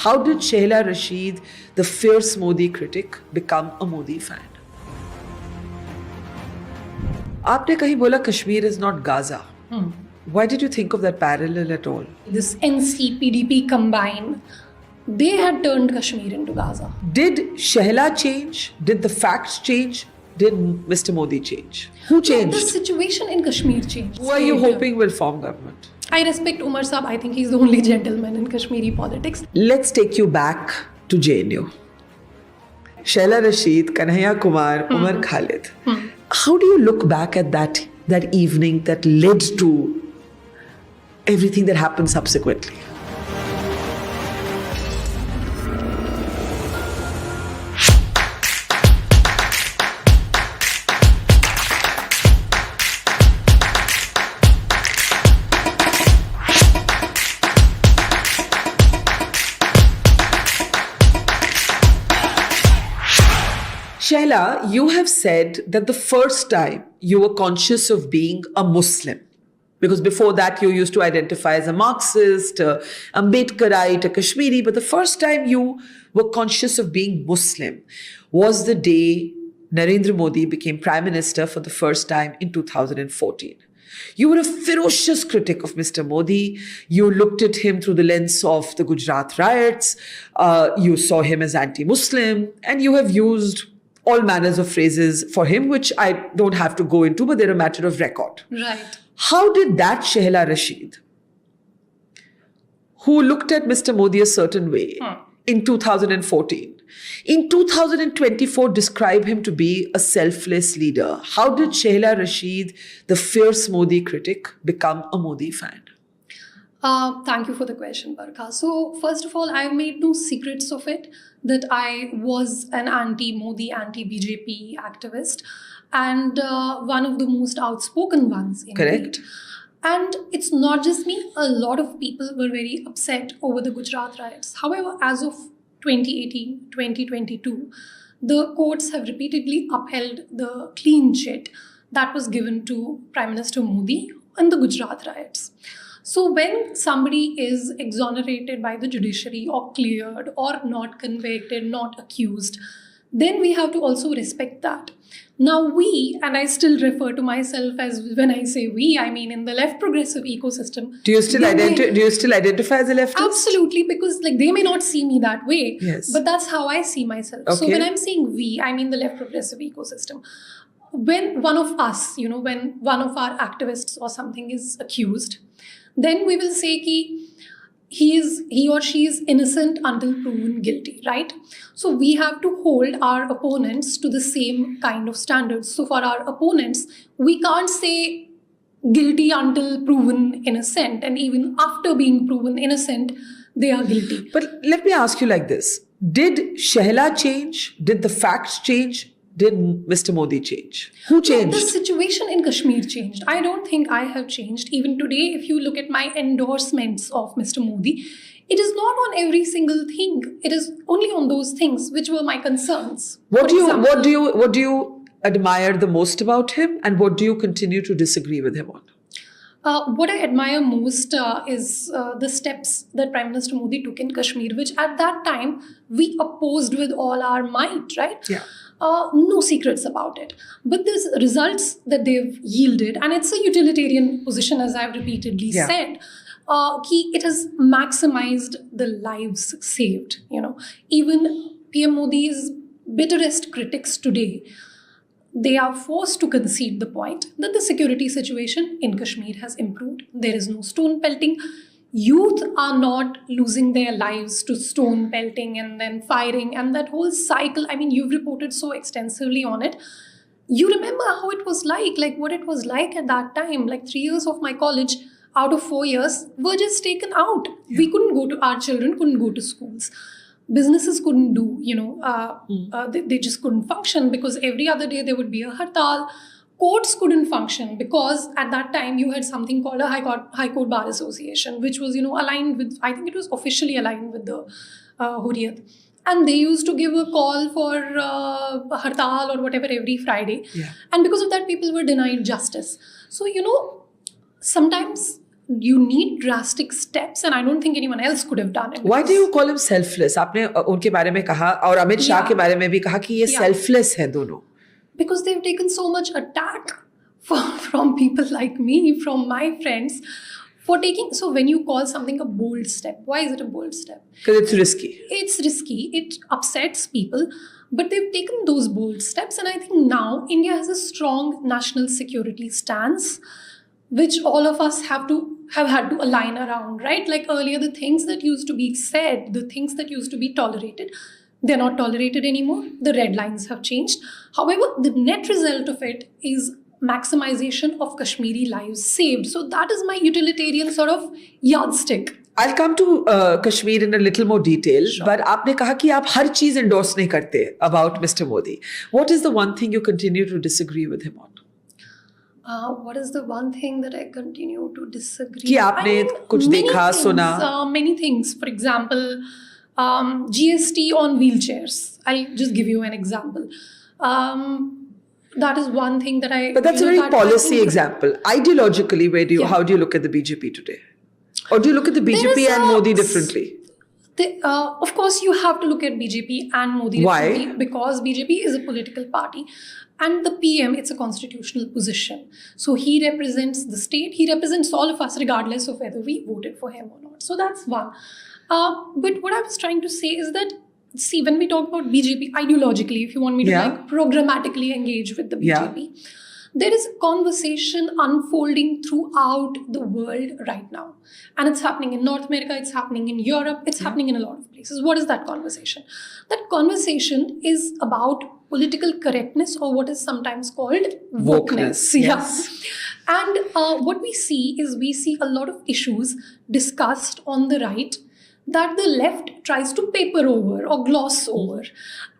How did Shehla Rashid, the fierce Modi critic, become a Modi fan? आपने कहीं बोला Kashmir is not Gaza. Why did you think of that parallel at all? This NC, PDP combined, they had turned Kashmir into Gaza. Did Shehla change? Did the facts change? Did Mr. Modi change? Who changed? The situation in Kashmir changed. Who are you hoping will form government? I respect Umar Saab. I think he's the only gentleman in Kashmiri politics. Let's take you back to JNU. Shehla Rashid, Kanhaiya, Kumar, Umar, Khalid. How do you look back at that evening that led to everything that happened subsequently? Shehla, you have said that the first time you were conscious of being a Muslim, because before that you used to identify as a Marxist, Ambedkarite, a Kashmiri, but the first time you were conscious of being Muslim was the day Narendra Modi became Prime Minister for the first time in 2014. You were a ferocious critic of Mr. Modi. You looked at him through the lens of the Gujarat riots. You saw him as anti-Muslim, and you have used all manners of phrases for him, which I don't have to go into, but they're a matter of record. Right. How did that Shehla Rashid, who looked at Mr. Modi a certain way in 2014, in 2024 describe him to be a selfless leader? How did Shehla Rashid, the fierce Modi critic, become a Modi fan? Thank you for the question, Barkha. So, first of all, I've made no secrets of it that I was an anti-Modi, anti-BJP activist and one of the most outspoken ones. Correct. And it's not just me. A lot of people were very upset over the Gujarat riots. However, as of 2018, 2022, the courts have repeatedly upheld the clean chit that was given to Prime Minister Modi on the Gujarat riots. So when somebody is exonerated by the judiciary or cleared or not convicted, not accused, then we have to also respect that. Now we, and I still refer to myself as, when I say we, I mean in the left progressive ecosystem. Do you still identify as a leftist? Absolutely, because they may not see me that way. Yes. But that's how I see myself. Okay. So when I'm saying we, I mean the left progressive ecosystem. When one of us, when one of our activists or something is accused, then we will say ki he or she is innocent until proven guilty, right? So we have to hold our opponents to the same kind of standards. So for our opponents, we can't say guilty until proven innocent, and even after being proven innocent, they are guilty. But let me ask you like this. Did Shehla change? Did the facts change? Did Mr. Modi change? Who changed? The situation in Kashmir changed. I don't think I have changed. Even today, if you look at my endorsements of Mr. Modi, it is not on every single thing. It is only on those things which were my concerns. What do you admire the most about him, and what do you continue to disagree with him on? What I admire most is the steps that Prime Minister Modi took in Kashmir, which at that time we opposed with all our might, right? Yeah. No secrets about it. But the results that they've yielded, and it's a utilitarian position, as I've repeatedly said, it has maximized the lives saved. Even PM Modi's bitterest critics today, they are forced to concede the point that the security situation in Kashmir has improved. There is no stone pelting. Youth are not losing their lives to stone pelting and then firing and that whole cycle. I mean, you've reported so extensively on it. You remember how it was like what it was like at that time. 3 years of my college out of 4 years were just taken out. Yeah. We couldn't go to, our children couldn't go to schools. Businesses couldn't do, they just couldn't function because every other day there would be a hartal. Courts couldn't function because at that time you had something called a High Court Bar Association, which was, aligned with, I think it was officially aligned with the Hurriyat. And they used to give a call for hartal or whatever every Friday. Yeah. And because of that, people were denied justice. So, sometimes you need drastic steps, and I don't think anyone else could have done it. Why do you call him selfless? आपने उनके बारे में कहा और अमित शाह के बारे में भी कहा कि ये selfless है दोनों. Because they've taken so much attack from people like me, from my friends, for taking. So when you call something a bold step, why is it a bold step? Because it's risky. It's risky. It upsets people. But they've taken those bold steps. And I think now India has a strong national security stance, which all of us have had to align around, right? Like earlier, the things that used to be said, the things that used to be tolerated, they're not tolerated anymore. The red lines have changed. However, the net result of it is maximization of Kashmiri lives saved. So that is my utilitarian sort of yardstick. I'll come to Kashmir in a little more detail, but आपने कहा कि आप हर चीज endorse नहीं करते about Mr. Modi. What is the one thing you continue to disagree with him on? What is the one thing that I continue to disagree? कि आपने कुछ देखा सुना? Many things. For example, GST on wheelchairs. I'll just give you an example. That is one thing that I. But that's a very policy example. Ideologically, how do you look at the BJP today? Or do you look at the BJP and Modi differently? Of course, you have to look at BJP and Modi differently. Why? Because BJP is a political party. And the PM, it's a constitutional position. So he represents the state. He represents all of us, regardless of whether we voted for him or not. So that's one. But what I was trying to say is that, see, when we talk about BJP, ideologically, if you want me to like programmatically engage with the BJP, there is a conversation unfolding throughout the world right now. And it's happening in North America, it's happening in Europe, it's happening in a lot of places. What is that conversation? That conversation is about political correctness, or what is sometimes called wokeness. Yes. And what we see is a lot of issues discussed on the right that the left tries to paper over or gloss over.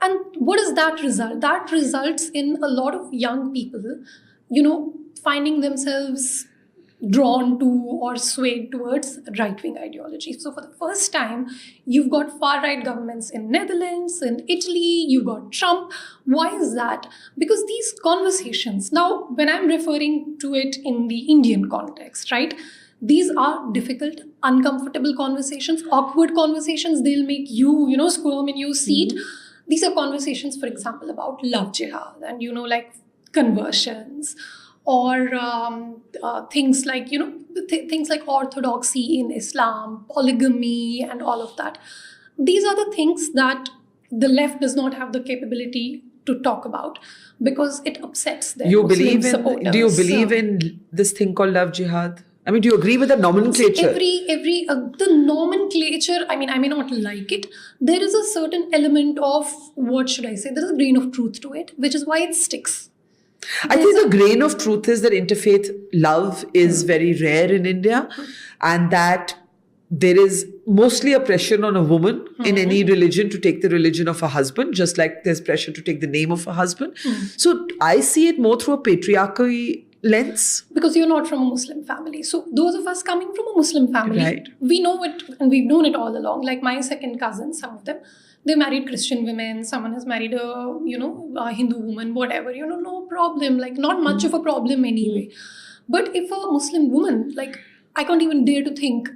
And what does that result? That results in a lot of young people, finding themselves drawn to or swayed towards right-wing ideology. So for the first time, you've got far-right governments in Netherlands, in Italy, you've got Trump. Why is that? Because these conversations, now when I'm referring to it in the Indian context, right? These are difficult, uncomfortable conversations, awkward conversations. They'll make you, squirm in your seat. These are conversations, for example, about love jihad and, like conversions, or things like, things like orthodoxy in Islam, polygamy, and all of that. These are the things that the left does not have the capability to talk about because it upsets their Muslim supporters. Do you believe in this thing called love jihad? I mean, do you agree with the nomenclature? The nomenclature, I may not like it. There is a certain element of, what should I say? There is a grain of truth to it, which is why it sticks. I think the grain of truth is that interfaith love is very rare in India, and that there is mostly a pressure on a woman in any religion to take the religion of a husband, just like there's pressure to take the name of a husband. So I see it more through a patriarchy lens. Because you're not from a Muslim family. So those of us coming from a Muslim family, we know it, and we've known it all along. Like my second cousin, some of them, they married Christian women. Someone has married a, a Hindu woman, whatever, no problem. Like not much of a problem anyway. But if a Muslim woman, like I can't even dare to think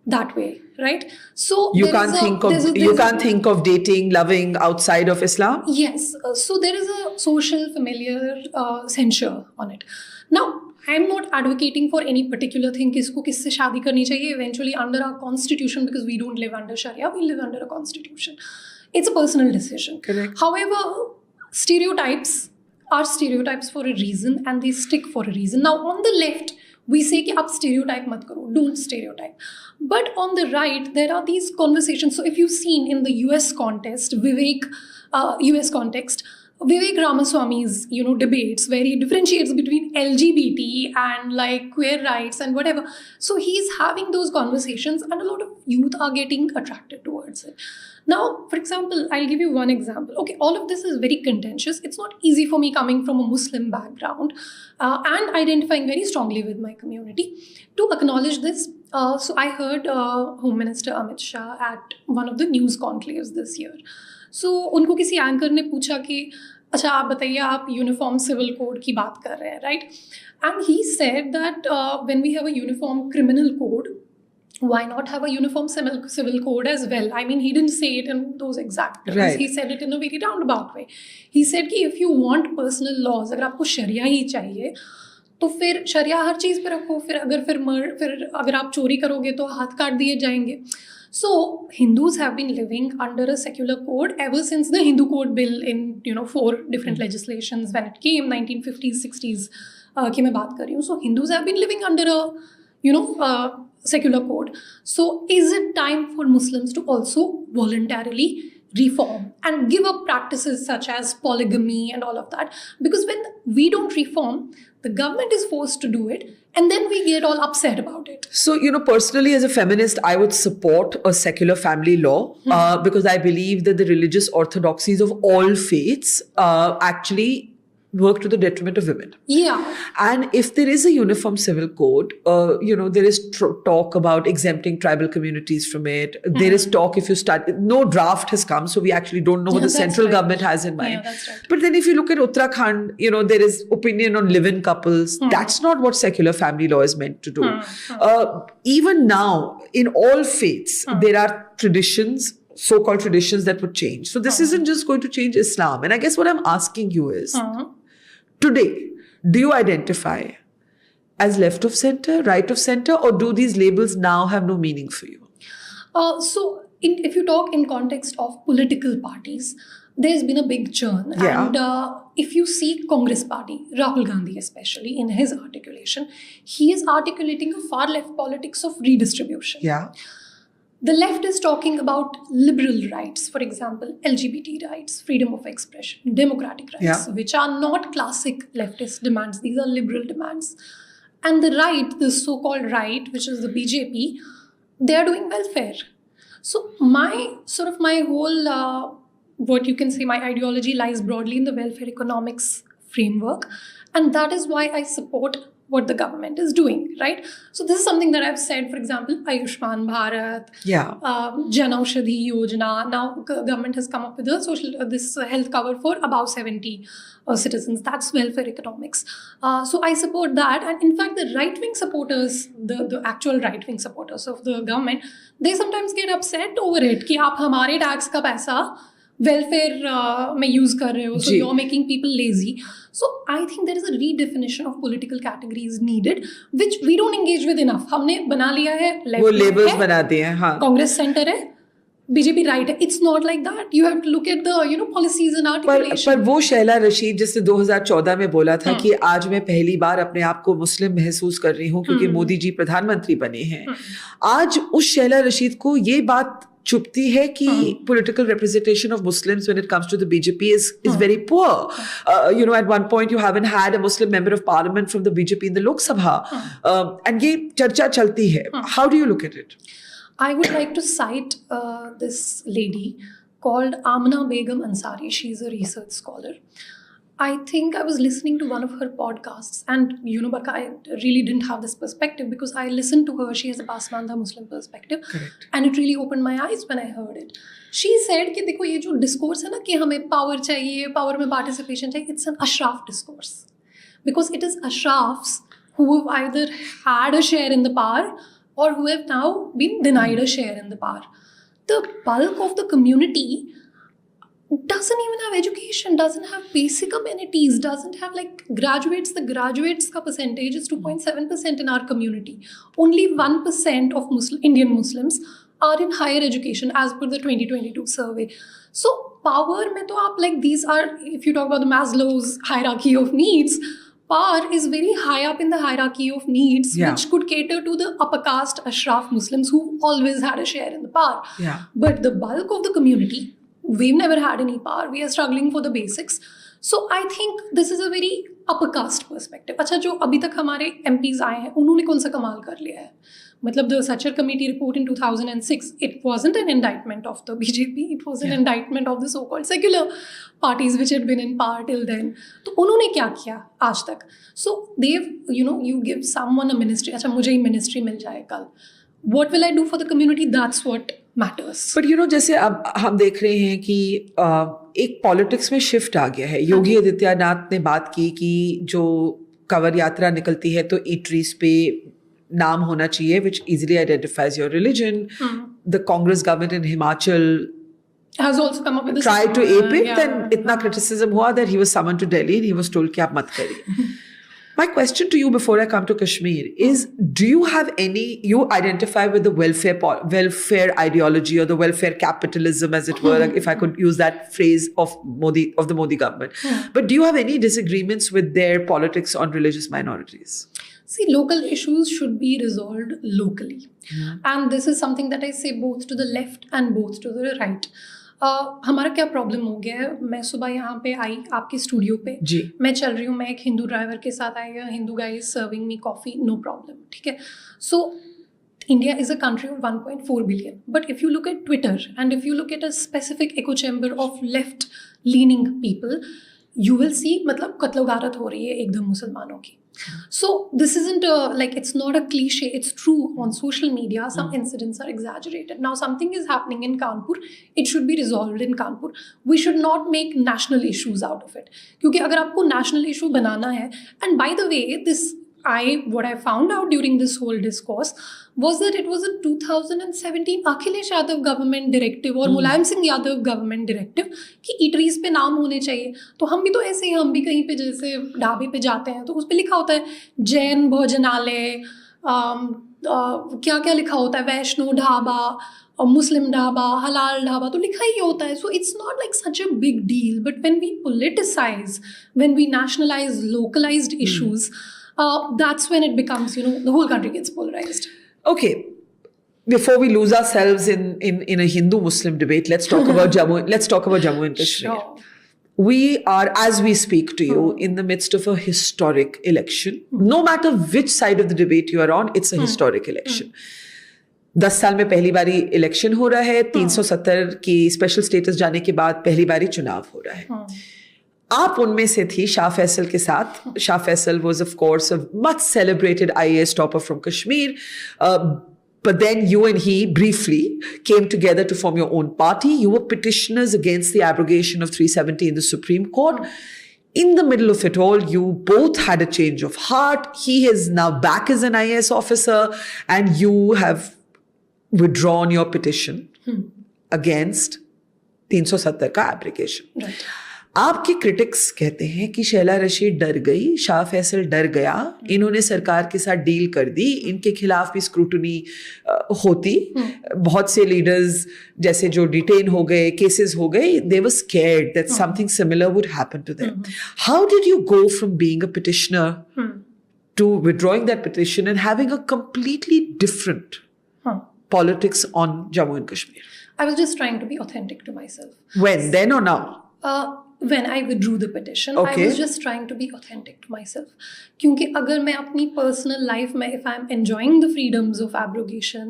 that way, right? So you can't think of dating, loving outside of Islam? Yes. So there is a social familiar censure on it. Now, I'm not advocating for any particular thing, kisko kisse shaadi karni chahiye eventually under our constitution, because we don't live under Sharia, we live under a constitution. It's a personal decision. Correct. However, stereotypes are stereotypes for a reason, and they stick for a reason. Now, on the left, we say ki ab stereotype mat karo, don't stereotype. But on the right, there are these conversations. So if you've seen in the US context, Vivek Ramaswamy's, debates where he differentiates between LGBT and like queer rights and whatever. So he's having those conversations, and a lot of youth are getting attracted towards it. Now, for example, I'll give you one example. Okay, all of this is very contentious. It's not easy for me coming from a Muslim background and identifying very strongly with my community to acknowledge this. So I heard Home Minister Amit Shah at one of the news conclaves this year. So उनको किसी anchor ने पूछा कि अच्छा आप बताइए, आप uniform civil code की बात कर रहे हैं, right? And he said that when we have a uniform criminal code, why not have a uniform civil code as well? I mean, he didn't say it in those exact terms. Right. He said it in a very roundabout way. He said कि if you want personal laws, अगर आपको शरिया ही चाहिए तो फिर शरिया हर चीज़ पे रखो. फिर अगर आप चोरी करोगे तो हाथ काट दिए जाएंगे. So Hindus have been living under a secular code ever since the Hindu Code Bill in 4 different legislations when it came 1950s 60s की मैं बात कर रही हूँ. So Hindus have been living under a secular code. So is it time for Muslims to also voluntarily reform and give up practices such as polygamy and all of that? Because when we don't reform, the government is forced to do it, and then we get all upset about it. So, personally as a feminist, I would support a secular family law because I believe that the religious orthodoxies of all faiths actually work to the detriment of women. Yeah. And if there is a uniform civil code, there is talk about exempting tribal communities from it. There is talk, if you start, no draft has come, so we actually don't know what the central government has in mind. Yeah, that's right. But then if you look at Uttarakhand, there is opinion on live-in couples. That's not what secular family law is meant to do. Even now, in all faiths, there are traditions, so-called traditions that would change. So this isn't just going to change Islam. And I guess what I'm asking you is, today, do you identify as left of center, right of center, or do these labels now have no meaning for you? If you talk in context of political parties, there's been a big churn. Yeah. And if you see Congress party, Rahul Gandhi especially, in his articulation, he is articulating a far left politics of redistribution. Yeah. The left is talking about liberal rights, for example, LGBT rights, freedom of expression, democratic rights, which are not classic leftist demands. These are liberal demands. And the right, the so-called right, which is the BJP, they are doing welfare. So my whole, what you can say, my ideology lies broadly in the welfare economics framework. And that is why I support what the government is doing, right? So this is something that I've said, for example, Ayushman Bharat, Jan Aushadhi Yojana. Now government has come up with this health cover for above 70 citizens. That's welfare economics. So I support that. And in fact, the right-wing supporters, the actual right-wing supporters of the government, they sometimes get upset over it, कि आप हमारे tax का पैसा welfare में use कर रहे हो, so you're making people lazy. So I think there is a redefinition of political categories needed, which we don't engage with enough. हमने बना लिया है, वो labels बना दिए हैं, हाँ. Congress center है, BJP right है. It's not like that. You have to look at the policies and articulation. पर वो शैला रशीद जिसने 2014 में बोला था कि आज मैं पहली बार अपने आप को मुस्लिम महसूस कर रही हूँ क्योंकि मोदी जी प्रधानमंत्री बने हैं. आज उस शैला रशीद को ये बात चुपती है कि political representation of Muslims when it comes to the BJP is very poor. At one point you haven't had a Muslim member of parliament from the BJP in the Lok Sabha. And ये चर्चा चलती है. How do you look at it? I would like to cite this lady called Amna Begum Ansari. She's a research scholar. I think I was listening to one of her podcasts, and Barkha, I really didn't have this perspective because I listened to her. She has a Pasmanda Muslim perspective. Correct. And it really opened my eyes when I heard it. She said कि देखो ये जो discourse है ना कि हमें power चाहिए, power में participation चाहिए, it's an Ashraf discourse. Because it is Ashrafs who have either had a share in the power or who have now been denied a share in the power. The bulk of the community doesn't even have education, doesn't have basic amenities, doesn't have graduates. The graduates ka percentage is 2.7% in our community. Only 1% of Indian Muslims are in higher education as per the 2022 survey. So power mein to aap these are, if you talk about the Maslow's hierarchy of needs, power is very high up in the hierarchy of needs, which could cater to the upper caste Ashraf Muslims who always had a share in the power. But the bulk of the community, we've never had any power. We are struggling for the basics. So I think this is a very upper caste perspective. अच्छा जो अभी तक हमारे MPs आए हैं उन्होंने कौन सा कमाल कर लिया है? मतलब the Sachar Committee report in 2006, it wasn't an indictment of the BJP. It was an indictment of the so-called secular parties which had been in power till then. तो उन्होंने क्या किया आज तक? So they've, you give someone a ministry. अच्छा मुझे ही ministry मिल जाए कल. What will I do for the community? That's what matters. But you know, जैसे अब हम देख रहे हैं कि एक पॉलिटिक्स में शिफ्ट आ गया है. योगी आदित्यनाथ ने बात की कि जो कवर यात्रा निकलती है तो ईटरीज पे नाम होना चाहिए which easily identifies your religion. The Congress government in Himachal has also come up with tried to ape it, then itna criticism हुआ that he was summoned to Delhi and he was told कि आप मत करिए. My question to you before I come to Kashmir is, do you have any, you identify with the welfare ideology or the welfare capitalism, as it were, if I could use that phrase of the Modi government. But do you have any disagreements with their politics on religious minorities? See, local issues should be resolved locally. And this is something that I say both to the left and both to the right. हमारा क्या problem हो गया है, मैं सुबह यहाँ पे आई आपके स्टूडियो पे, मैं चल रही हूँ, मैं एक हिंदू ड्राइवर के साथ आई, Hindu guy is serving me coffee, no problem, ठीक है. सो India is a country of 1.4 billion. But if you look at Twitter and if you look at a specific echo chamber of left-leaning people, you will see मतलब कत्लोगारत हो रही है एकदम मुसलमानों की. So this isn't like, it's not a cliche, it's true. On social media some incidents are exaggerated. Now something is happening in Kanpur, it should be resolved in Kanpur. We should not make national issues out of it, क्योंकि अगर आपको national issue बनाना है, and by the way what I found out during this whole discourse was that it was a 2017 Akhilesh Yadav government directive और Mulayam Singh Yadav government directive कि eateries पे नाम होने चाहिए. तो हम भी तो ऐसे ही, हम भी कहीं पे जैसे ढाबे पे जाते हैं तो उस पे लिखा होता है जैन भोजनालय, क्या क्या लिखा होता है, वैष्णो ढाबा और मुस्लिम ढाबा, हलाल ढाबा, तो लिखा ही होता है. So it's not like such a big deal. But when we politicize, when we nationalize localized issues, that's when it becomes, the whole country gets polarized. Okay, before we lose ourselves in a Hindu-Muslim debate, let's talk about Jammu. Let's talk about Jammu and Kashmir. Sure. We are, as we speak to you, in the midst of a historic election. No matter which side of the debate you are on, it's a historic election. 10 साल में पहली बारी election हो रहा है. 370 की special status जाने के बाद पहली बारी चुनाव हो रहा है. आप उनमें से थी शाह फैसल के साथ. Shah Faisal was of course a much celebrated IAS topper from Kashmir. But then you and he briefly came together to form your own party. You were petitioners against the abrogation of 370 in the Supreme Court. In the middle of it all, you both had a change of heart. He is now back as an IAS officer and you have withdrawn your petition against 370 का abrogation. Right. आपके critics कहते हैं कि शैला रशीद डर गई, शाह फैसल डर गया, इन्होंने सरकार के साथ डील कर दी, इनके खिलाफ भी स्क्रूटनी होती. बहुत से लीडर्स जैसे जो डिटेन हो गए, केसेस हो गए, they were scared that something similar would happen to them. How did you go from being a petitioner to withdrawing that petition and having a completely different politics on Jammu and Kashmir? I was just trying to be authentic to myself. When? Then or now? When I withdrew the petition, Okay. I was just trying to be authentic to myself. क्योंकि अगर मैं अपनी personal life में, if I am enjoying the freedoms of abrogation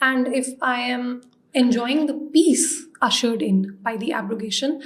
and if I am enjoying the peace ushered in by the abrogation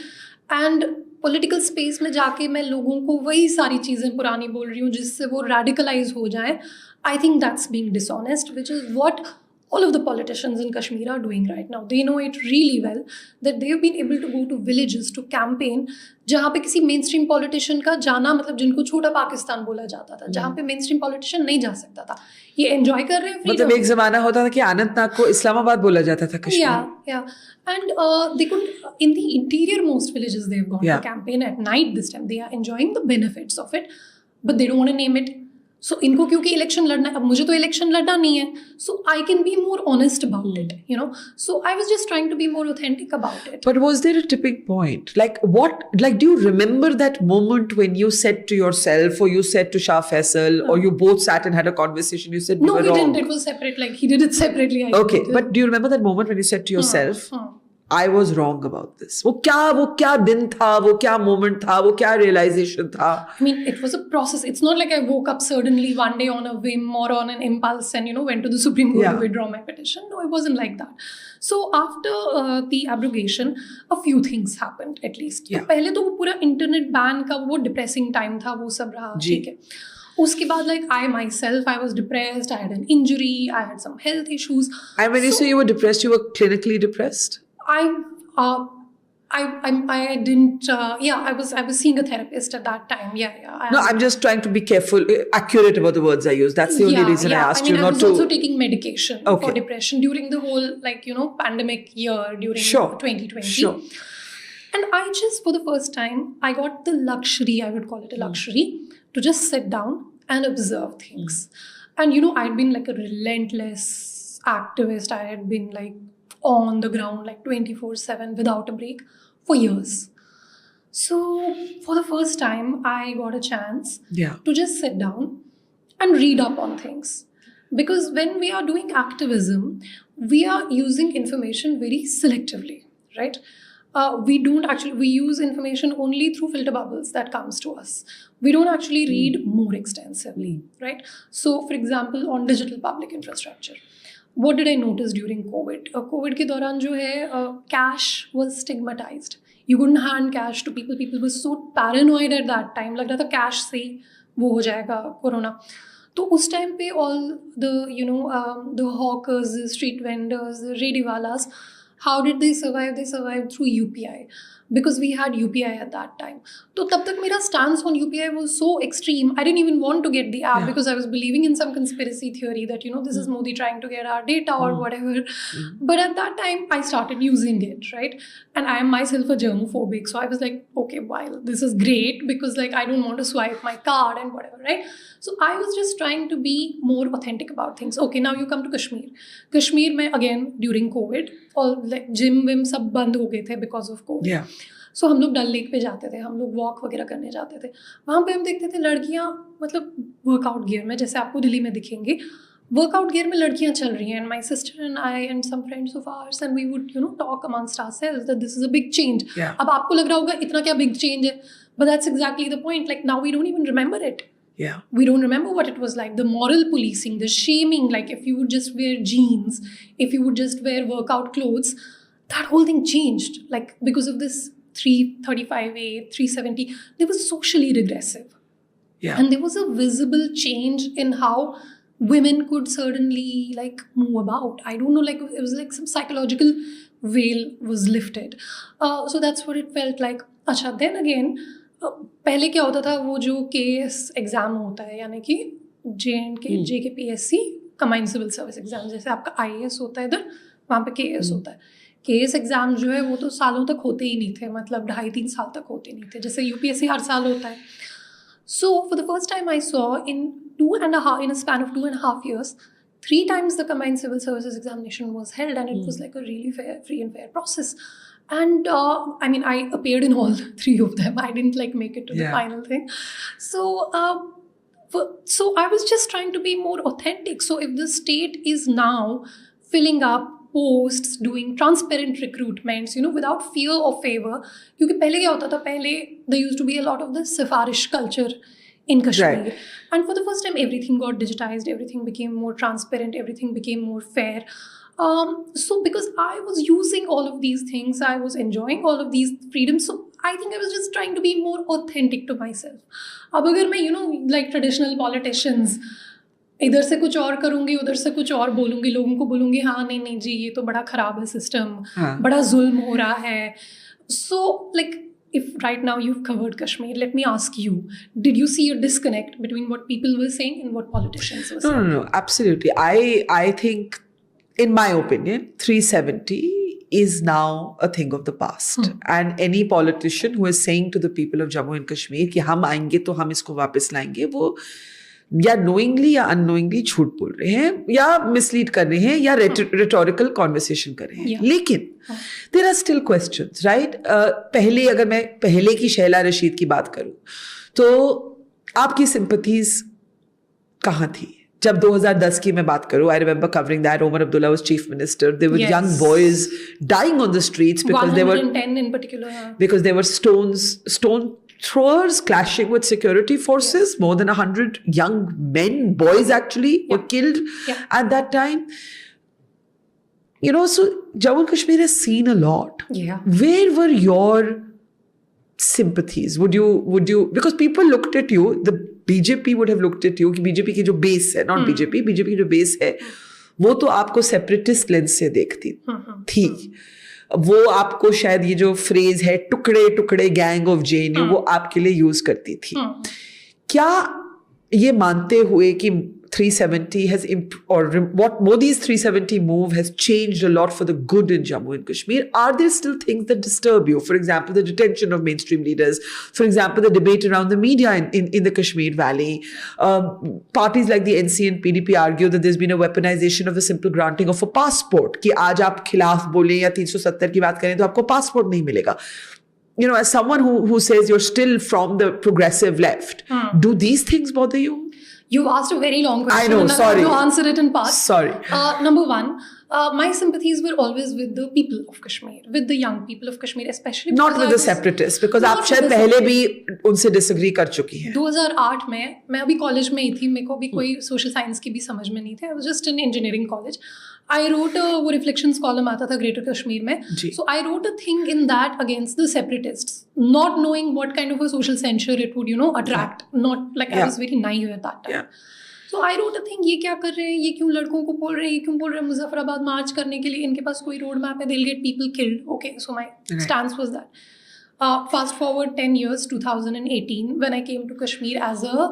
and political space में जाके मैं लोगों को वही सारी चीज़ें पुरानी बोल रही हूँ जिससे वो radicalize हो जाए, I think that's being dishonest, which is what all of the politicians in Kashmir are doing right now. They know it really well that they've been able to go to villages to campaign जहाँ पे किसी mainstream politician का जाना मतलब जिनको छोटा पाकिस्तान बोला जाता था, जहाँ पे mainstream politician नहीं जा सकता था. ये enjoy कर रहे हैं freedom. मतलब एक ज़माना होता था कि अनंतनाग को इस्लामाबाद बोला जाता था Kashmir. Yeah. And they could, in the interior most villages they've gone to campaign at night this time. They are enjoying the benefits of it, but they don't want to name it. So इनको क्योंकि election लड़ना है, अब मुझे तो election लड़ना नहीं है, so I can be more honest about it, So I was just trying to be more authentic about it. But was there a tipping point? Like what? Like do you remember that moment when you said to yourself, or you said to Shah Faesal, or you both sat and had a conversation? You said no, we we were wrong. didn't. It was separate. Like he did it separately. Okay, but do you remember that moment when you said to yourself, I was wrong about this? वो क्या दिन था, वो क्या moment था, वो क्या realization था? I mean, it was a process. It's not like I woke up suddenly one day on a whim or on an impulse and, went to the Supreme Court to withdraw my petition. No, it wasn't like that. So after the abrogation, a few things happened at least. तो पहले तो वो पूरा internet ban का वो depressing time था, वो सब रहा, ठीक है. उसके बाद like I myself, I was depressed, I had an injury, I had some health issues. And when you say you were depressed, you were clinically depressed? I didn't, I was seeing a therapist at that time. Yeah. No, I'm just trying to be careful, accurate about the words I use. That's the only reason I asked you I not was to. also taking medication for depression during the whole, pandemic year during 2020. Sure. And I just, for the first time, I got the luxury, I would call it a luxury, to just sit down and observe things. And, I'd been like a relentless activist. I had been like on the ground like 24/7 without a break for years. So for the first time, I got a chance to just sit down and read up on things. Because when we are doing activism, we are using information very selectively, right? We use information only through filter bubbles that comes to us. We don't actually read more extensively, right? So for example, on digital public infrastructure, what did I notice during COVID? COVID के दौरान जो है, cash was stigmatized. You couldn't hand cash to people. People were so paranoid at that time. लग रहा था cash से वो हो जाएगा कोरोना. तो उस time पे all the the hawkers, the street vendors, the rediwalas, how did they survive? They survived through UPI. Because we had UPI at that time. So तब तक मेरा stance on UPI was so extreme. I didn't even want to get the app because I was believing in some conspiracy theory that, this is Modi trying to get our data or whatever. But at that time, I started using it, right? And I am myself a germophobic. So I was like, okay, while this is great because like I don't want to swipe my card and whatever, right? So I was just trying to be more authentic about things. Okay, now you come to Kashmir. Kashmir में again during COVID, all like gym Vim सब बंद हो गए थे because of COVID. Yeah. So हम लोग डल lake पे जाते थे, हम लोग वॉक वगैरह करने जाते थे. वहाँ पे हम देखते थे लड़कियाँ मतलब वर्कआउट गियर में, जैसे आपको दिल्ली में दिखेंगे, वर्कआउट गियर में लड़कियाँ चल रही हैं. And my sister and I and some friends of ours, and we would talk amongst ourselves that this is a big change. Yeah. अब आपको लग रहा होगा इतना क्या big change है, but that's exactly the point. Like now we don't even remember it. Yeah. We don't remember what it was like. The moral policing, the shaming, like if you would just wear jeans, if you would just wear workout clothes, that whole thing changed. Like because of this 335A, 370, they were socially regressive. Yeah. And there was a visible change in how women could certainly like move about. I don't know, like it was like some psychological veil was lifted. So that's what it felt like. Acha, then again, पहले क्या होता था, वो जो KS exam होता है, यानी कि JKPSC combined civil service exam, जैसे आपका IAS होता है इधर, वहाँ पे KS होता है. KS एग्ज़ाम जो है वो तो सालों तक होते ही नहीं थे, मतलब 2.5-3 साल तक होते नहीं थे, जैसे UPSC हर साल होता है. So for the first time I saw in a span of 2.5 years, 3 times the combined civil services examination was held, and it was like a really fair, free and fair process. And I appeared in all 3 of them. I didn't like make it to the final thing. So I was just trying to be more authentic. So if the state is now filling up posts, doing transparent recruitments, without fear or favor, because pehle kya hota tha, there used to be a lot of the sifarish culture in Kashmir. Right. And for the first time, everything got digitized, everything became more transparent, everything became more fair. So because I was using all of these things, I was enjoying all of these freedoms. So I think I was just trying to be more authentic to myself. अब अगर मैं, like traditional politicians, इधर से कुछ और करूँगी, उधर से कुछ और बोलूँगी, लोगों को बोलूँगी, हाँ नहीं जी, ये तो बड़ा खराब है सिस्टम, बड़ा जुल्म हो रहा है. So like, if right now you've covered Kashmir, let me ask you, did you see a disconnect between what people were saying and what politicians were saying? No, absolutely. I think, in my opinion, 370 is now a thing of the past. And any politician who is saying to the people of Jammu and Kashmir कि हम आएंगे तो हम इसको वापस लाएंगे, वो या knowingly या unknowingly झूठ बोल रहे हैं, या mislead कर रहे हैं, या rhetorical conversation कर रहे हैं. लेकिन there are still questions, right? पहले अगर मैं पहले की शहला रशीद की बात करूं, तो आपकी sympathies कहाँ थी? जब 2010 की मैं बात करूं, I remember covering that. Umar Abdullah was chief minister. There were young boys dying on the streets because 110 in particular. Because there were stone throwers clashing with security forces. More than 100 young men, boys actually, were killed at that time. So Jammu and Kashmir has seen a lot. Yeah. Where were your sympathies? Would you, because people looked at you, BJP would have looked at you कि BJP की जो base है, not BJP की जो base है, वो तो आपको separatist lens से देखती थी. वो आपको शायद ये जो phrase है टुकड़े टुकड़े gang of JNU वो आपके लिए use करती थी. क्या ये मानते हुए कि 370 has what Modi's 370 move has changed a lot for the good in Jammu and Kashmir, are there still things that disturb you? For example, the detention of mainstream leaders. For example, the debate around the media in the Kashmir Valley. Parties like the NC and PDP argue that there's been a weaponization of the simple granting of a passport. कि आज आप खिलाफ बोलें या 370 की बात करें तो आपको passport नहीं मिलेगा. You know, as someone who says you're still from the progressive left, do these things bother you? You've asked a very long question. I know, sorry. To answer it in parts. Sorry. Number one, my sympathies were always with the people of Kashmir, with the young people of Kashmir, especially. Not with the separatists, because आप शायद पहले भी उनसे disagree कर चुकी हैं. 2008 में मैं अभी कॉलेज में ही थी, मेरे को भी कोई सोशल साइंस की भी समझ में नहीं थे. I was just in engineering college. I wrote वो reflections column आता था Greater Kashmir में. So I wrote a thing in that against the separatists, not knowing what kind of a social censure it would, attract. Not like I was very naive at that time. Yeah. So I wrote a thing, ये क्या कर रहे हैं, ये क्यों लड़कों को बोल रहे हैं, ये क्यों बोल रहे हैं मुजफ्फराबाद मार्च करने के लिए, इनके पास कोई रोड मैप है, they'll get people killed. Okay, so my stance was that. Fast forward 10 years, 2018, when I came to Kashmir as a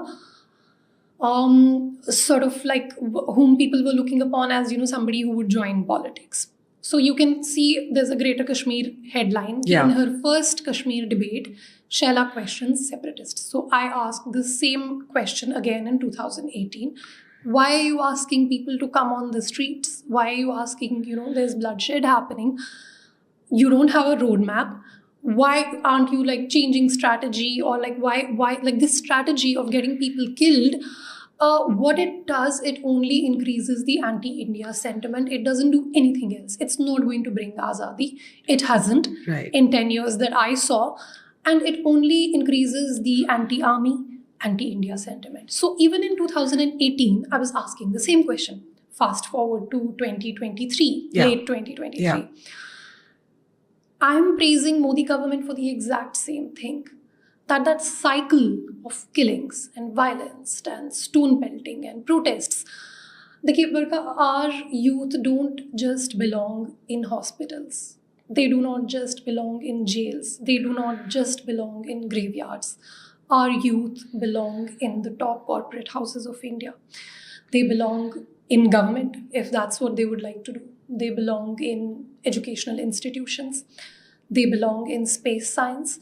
sort of like whom people were looking upon as, somebody who would join politics. So you can see there's a Greater Kashmir headline. In her first Kashmir debate, Shehla questions separatists. So I asked the same question again in 2018. Why are you asking people to come on the streets? Why are you asking, there's bloodshed happening? You don't have a roadmap. Why aren't you like changing strategy, or like why like this strategy of getting people killed? What it does, it only increases the anti-India sentiment. It doesn't do anything else. It's not going to bring Azadi. It hasn't in 10 years that I saw. And it only increases the anti-army, anti-India sentiment. So even in 2018, I was asking the same question. Fast forward to 2023, late 2023. Yeah. I'm praising Modi government for the exact same thing. That cycle of killings and violence and stone pelting and protests. Dekhiye, Barkha, our youth don't just belong in hospitals. They do not just belong in jails. They do not just belong in graveyards. Our youth belong in the top corporate houses of India. They belong in government, if that's what they would like to do. They belong in educational institutions. They belong in space science.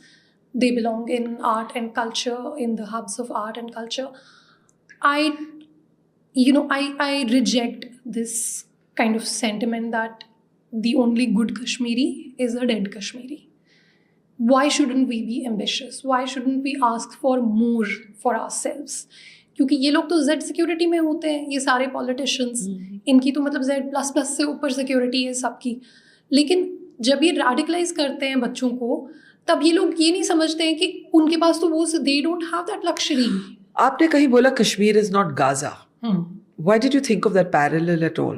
They belong in art and culture, in the hubs of art and culture. I reject this kind of sentiment that the only good Kashmiri is a dead Kashmiri. Why shouldn't we be ambitious? Why shouldn't we ask for more for ourselves? क्योंकि ये लोग तो Z security में होते हैं, ये सारे politicians, इनकी तो मतलब Z++ से ऊपर सिक्योरिटी है सबकी. लेकिन जब ये रेडिकलाइज करते हैं बच्चों को, तब ये लोग ये नहीं समझते हैं कि उनके पास तो वो they don't have that luxury. आपने कहीं बोला Kashmir is not Gaza. Why did you think of that parallel at all?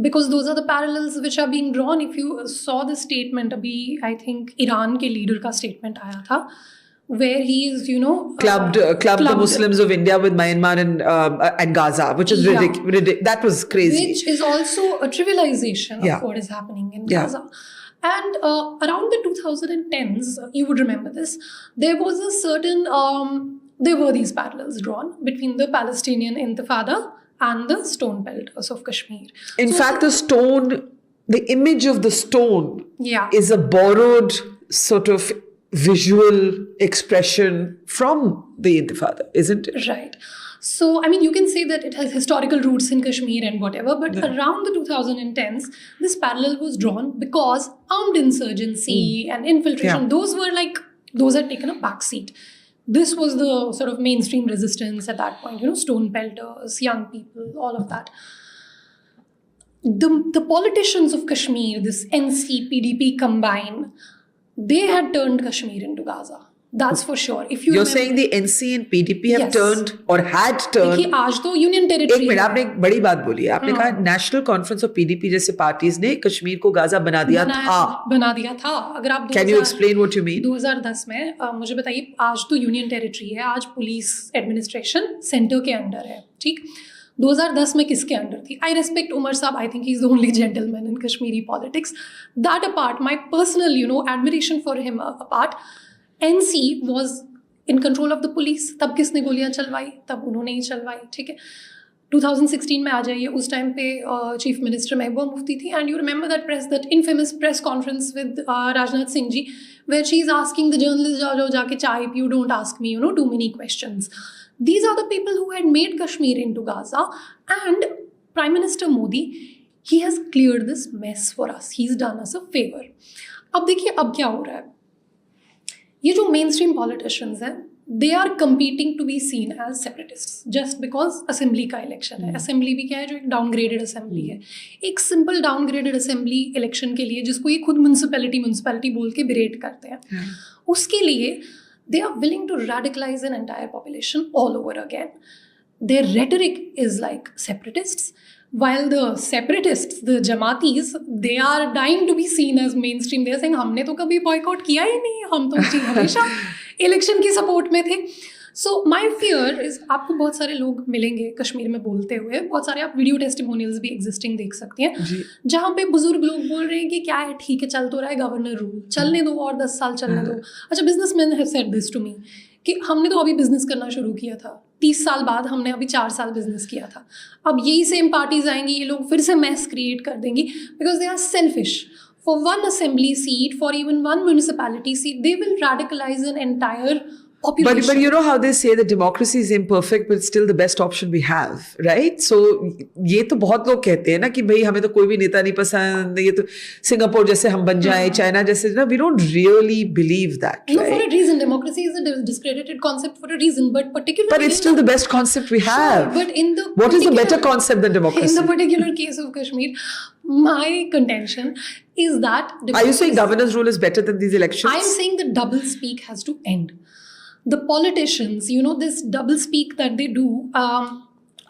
Because those are the parallels which are being drawn. If you saw the statement, अभी I think Iran के leader का statement आया था, where he is, clubbed the Muslims of India with Myanmar and Gaza, which is ridiculous. That was crazy. Which is also a trivialization of what is happening in Gaza. And around the 2010s, you would remember this, there was a certain, there were these parallels drawn between the Palestinian Intifada and the stone pelters of Kashmir. In fact, the image of the stone is a borrowed sort of visual expression from the Intifada, isn't it? Right. So, I mean, you can say that it has historical roots in Kashmir and whatever, but around the 2010s, this parallel was drawn because armed insurgency and infiltration, those had taken a backseat. This was the sort of mainstream resistance at that point, stone pelters, young people, all of that. The politicians of Kashmir, this NC, PDP combined, they had turned Kashmir into Gaza. That's for sure. If you You're remember, saying the NC and PDP have Yes. turned or had turned. देखिए आज तो union territory एक minute, आपने एक बड़ी बात बोली है. आपने कहा नेशनल कॉन्फ्रेंस ऑफ PDP जैसे पार्टीज ने कश्मीर को गाजा बना दिया था. बना दिया था. अगर आप Can you explain what you mean? 2010 में मुझे बताइए, आज तो यूनियन टेरिटरी है, आज पुलिस एडमिनिस्ट्रेशन सेंटर के अंडर है, ठीक. 2010 में किसके अंडर थी? आई रेस्पेक्ट उमर साहब, I think he is the only gentleman in Kashmiri politics. That apart, my personal admiration for him apart, NC was in control of the police. तब किसने गोलियां चलवाई? तब उन्होंने ही चलवाई, ठीक है. 2016 में आ जाइए, उस टाइम पे चीफ मिनिस्टर महबूबा मुफ्ती थी, and you remember that infamous press conference with Rajnath Singh ji, where she is asking the journalist, जाओ जाके चाय पियो, don't ask me too many questions. These are the people who had made Kashmir into Gaza, and Prime Minister Modi, he has cleared this mess for us. He's done us a favor. अब देखिए अब क्या हो रहा है. ये जो main stream politicians हैं, they are competing to be seen as separatist just because assembly का इलेक्शन है. असेंबली भी क्या है? जो एक डाउनग्रेडेड असेंबली है. एक सिंपल डाउनग्रेडेड असेंबली इलेक्शन के लिए, जिसको ये खुद म्यूनसिपैलिटी बोल के बिरेट करते हैं, उसके लिए they are willing to radicalize an entire population all over again. Their rhetoric is like separatists, while the separatists, the Jamaatis, they are dying to be seen as mainstream. They are saying हमने तो कभी boycott किया ही नहीं, हम तो हमेशा election की support में थे. So my fear is, आपको बहुत सारे लोग मिलेंगे कश्मीर में बोलते हुए, बहुत सारे आप वीडियो टेस्टिमोनियल्स भी एग्जिस्टिंग देख सकती हैं, जहाँ पे बुजुर्ग लोग बोल रहे हैं कि क्या है, ठीक है, चल तो रहा है गवर्नर रूल, चलने दो और 10 साल चलने दो. अच्छा, businessman have said this to me कि हमने तो अभी बिजनेस करना शुरू किया था, 30 साल बाद हमने अभी 4 साल बिजनेस किया था. अब यही सेम पार्टीज आएंगी, ये लोग फिर से मैस क्रिएट कर देंगी, because they are selfish. For one assembly seat, for even one municipality seat, they will radicalize an entire population. But you know how they say that democracy is imperfect, but it's still the best option we have, right? So ये तो बहुत लोग कहते हैं ना कि भाई हमें तो कोई भी नेता नहीं पसंद, ये तो सिंगापुर जैसे हम बन जाएं, चाइना जैसे ना. We don't really believe that, No, right? for a reason. Democracy is a discredited concept for a reason, but particularly. But it's still the best concept we have. Sure, but in the what is the better concept than democracy? In the particular case of Kashmir, my contention is that. Are you saying governor's rule is better than these elections? I'm saying the double speak has to end. The politicians, this double speak that they do.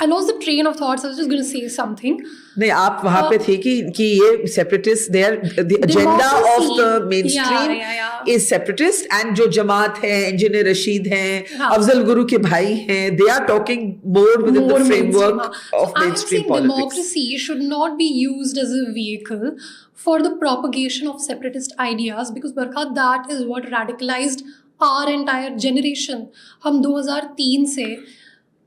I lost the train of thoughts. I was just going to say something. नहीं, आप वहाँ पे थे कि ये separatists, they are the agenda of the mainstream is separatist, and जो जमात है, engineer Rashid हैं, अफजल गुरु के भाई हैं, they are talking more within the framework of mainstream politics. Democracy should not be used as a vehicle for the propagation of separatist ideas, because Barkha, that is what radicalized our entire generation. हम 2003 से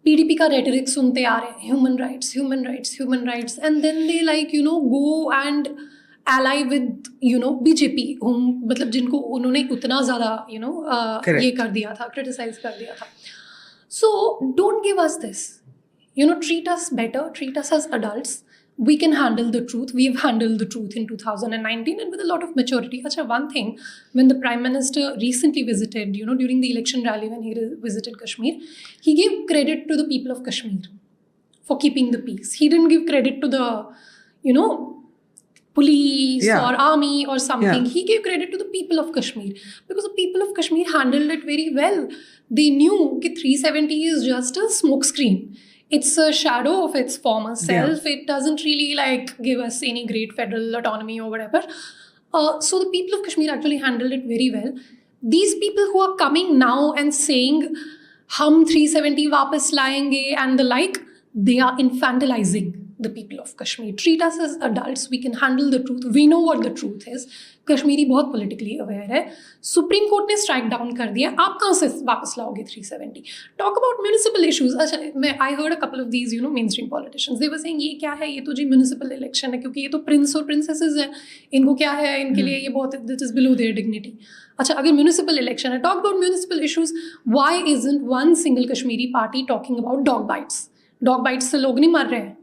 PDP का rhetoric सुनते आ रहे हैं, human rights, human rights, human rights, and then they go and ally with BJP, मतलब जिनको उन्होंने उतना ज़्यादा ये कर दिया था, criticize कर दिया था. So don't give us this, treat us better, treat us as adults. We can handle the truth. We've handled the truth in 2019 and with a lot of maturity. Achha, one thing, when the Prime Minister recently visited, during the election rally when he visited Kashmir, he gave credit to the people of Kashmir for keeping the peace. He didn't give credit to the, police or army or something. He gave credit to the people of Kashmir, because the people of Kashmir handled it very well. They knew that 370 is just a smokescreen. It's a shadow of its former self. It doesn't really give us any great federal autonomy or whatever. So the people of Kashmir actually handled it very well. These people who are coming now and saying, hum 370 वापस लाएंगे and the like, they are infantilizing the people of Kashmir. Treat us as adults. We can handle the truth. We know what the truth is. Kashmiri बहुत politically aware है. Supreme court ने strike down कर दिया. आप कहाँ से वापस लाओगे 370? Talk about municipal issues. अच्छा, I heard a couple of these mainstream politicians. They were saying ये क्या है, ये तो जी municipal election है, क्योंकि ये तो prince और princesses हैं. इनको क्या है, इनके लिए ये बहुत, this is below their dignity. अच्छा, अगर municipal election है, talk about municipal issues. Why isn't one single Kashmiri party talking about dog bites? Dog bites से लोग नहीं मर रहे हैं.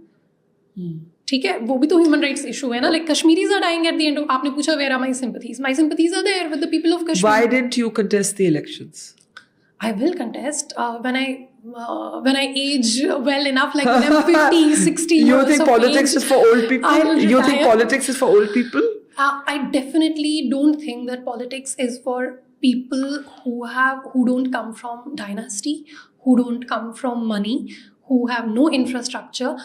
ठीक है, वो भी तो ह्यूमन राइट्स इशू है ना. Kashmiris are dying at the end of. आपने पूछा where are my sympathies? My sympathies are there with the people of Kashmir. Why didn't you contest the elections? I will contest when I age well enough, when I'm 50, 60 You years think of politics age, is for old people? You think politics is for old people? I definitely don't think that politics is for people who don't come from dynasty, who don't come from money, who have no infrastructure.